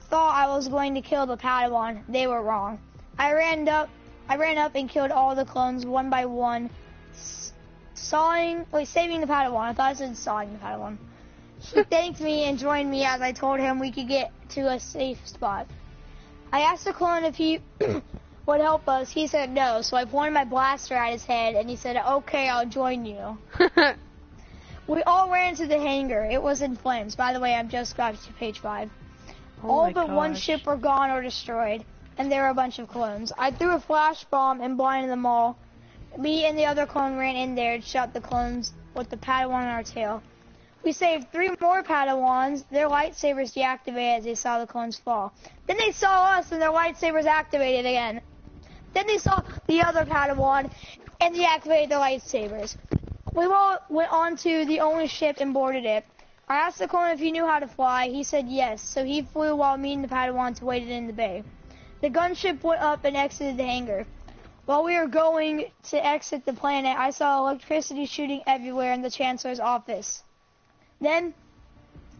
thought I was going to kill the Padawan. They were wrong. I ran up and killed all the clones one by one, saving the Padawan. I thought I said sawing the Padawan. He thanked me and joined me as I told him we could get to a safe spot. I asked the clone if he would help us. He said no, so I pointed my blaster at his head and he said, okay, I'll join you. We all ran to the hangar. It was in flames. By the way, I've just got to page 5. All but one ship were gone or destroyed, and there were a bunch of clones. I threw a flash bomb and blinded them all. Me and the other clone ran in there and shot the clones with the Padawan on our tail. We saved 3 more Padawans. Their lightsabers deactivated as they saw the clones fall. Then they saw us and their lightsabers activated again. Then they saw the other Padawan and deactivated their lightsabers. We all went on to the only ship and boarded it. I asked the clone if he knew how to fly. He said yes, so he flew while me and the Padawans waited in the bay. The gunship went up and exited the hangar. While we were going to exit the planet, I saw electricity shooting everywhere in the Chancellor's office. Then,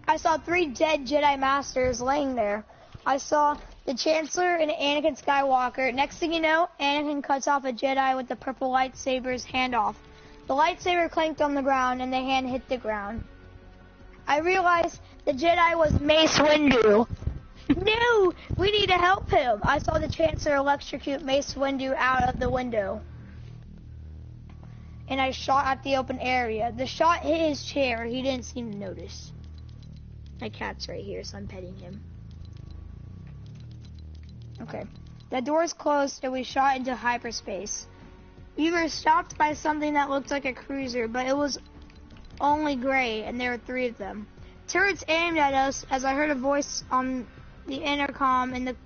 I saw 3 dead Jedi Masters laying there. I saw the Chancellor and Anakin Skywalker. Next thing you know, Anakin cuts off a Jedi with the purple lightsaber's hand off. The lightsaber clanked on the ground, and the hand hit the ground. I realized the Jedi was Mace Windu. No! We need to help him! I saw the Chancellor electrocute Mace Windu out of the window. And I shot at the open area. The shot hit his chair. He didn't seem to notice. My cat's right here, so I'm petting him. Okay. The doors closed, and we shot into hyperspace. We were stopped by something that looked like a cruiser, but it was only gray, and there were 3 of them. Turrets aimed at us as I heard a voice on the intercom, and the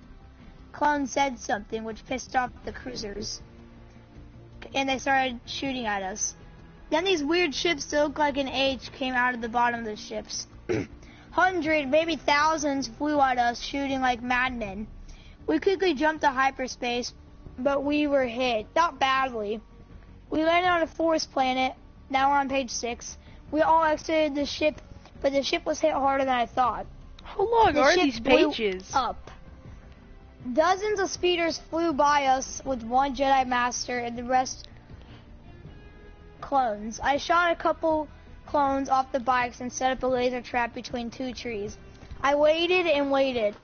clone said something which pissed off the cruisers. And they started shooting at us. Then these weird ships that looked like an H came out of the bottom of the ships. 100, maybe thousands flew at us, shooting like madmen. We quickly jumped to hyperspace, but we were hit. Not badly. We landed on a forest planet. Now we're on page 6. We all exited the ship, but the ship was hit harder than I thought. How long are these pages? Up. Dozens of speeders flew by us with 1 Jedi Master and the rest clones. I shot a couple clones off the bikes and set up a laser trap between 2 trees. I waited and waited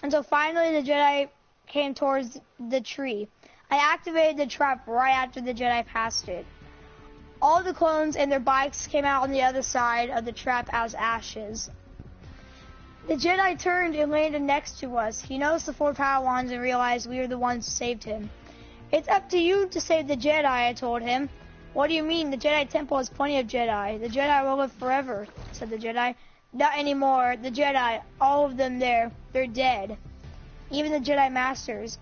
until finally the Jedi came towards the tree. I activated the trap right after the Jedi passed it. All the clones and their bikes came out on the other side of the trap as ashes. The Jedi turned and landed next to us. He noticed the 4 Padawans and realized we were the ones who saved him. It's up to you to save the Jedi, I told him. What do you mean? The Jedi Temple has plenty of Jedi. The Jedi will live forever, said the Jedi. Not anymore. The Jedi, all of them there, they're dead. Even the Jedi Masters.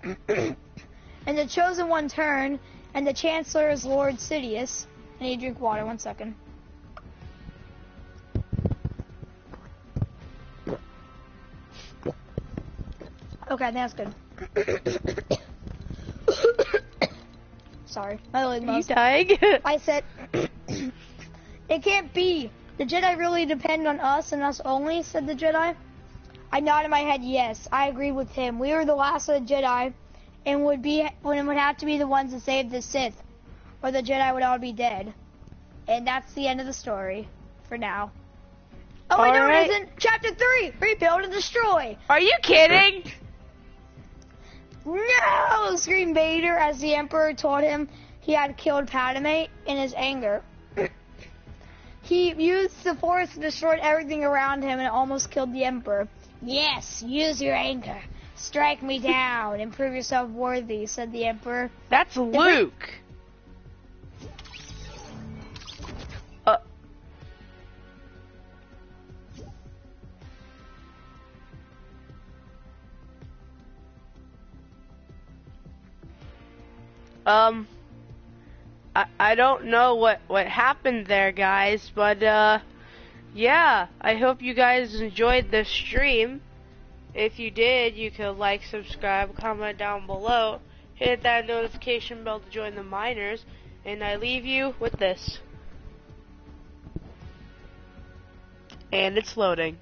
And the Chosen One turned, and the Chancellor is Lord Sidious. I need to drink water, 1 second. Okay, I think that's good. Sorry, my leg Are you dying? I said, it can't be. The Jedi really depend on us and us only, said the Jedi. I nodded my head yes. I agree with him. We were the last of the Jedi and would have to be the ones to save the Sith, or the Jedi would all be dead. And that's the end of the story for now. Oh, wait, no, it isn't. Chapter 3, Rebuild and Destroy. Are you kidding? No! Screamed Vader as the Emperor told him he had killed Padme in his anger. He used the Force to destroy everything around him and almost killed the Emperor. Yes, use your anger. Strike me down and prove yourself worthy, said the Emperor. That's Luke. I don't know what happened there, guys, but yeah, I hope you guys enjoyed the stream. If you did, you could like, subscribe, comment down below, hit that notification bell to join the miners, and I leave you with this. And it's loading.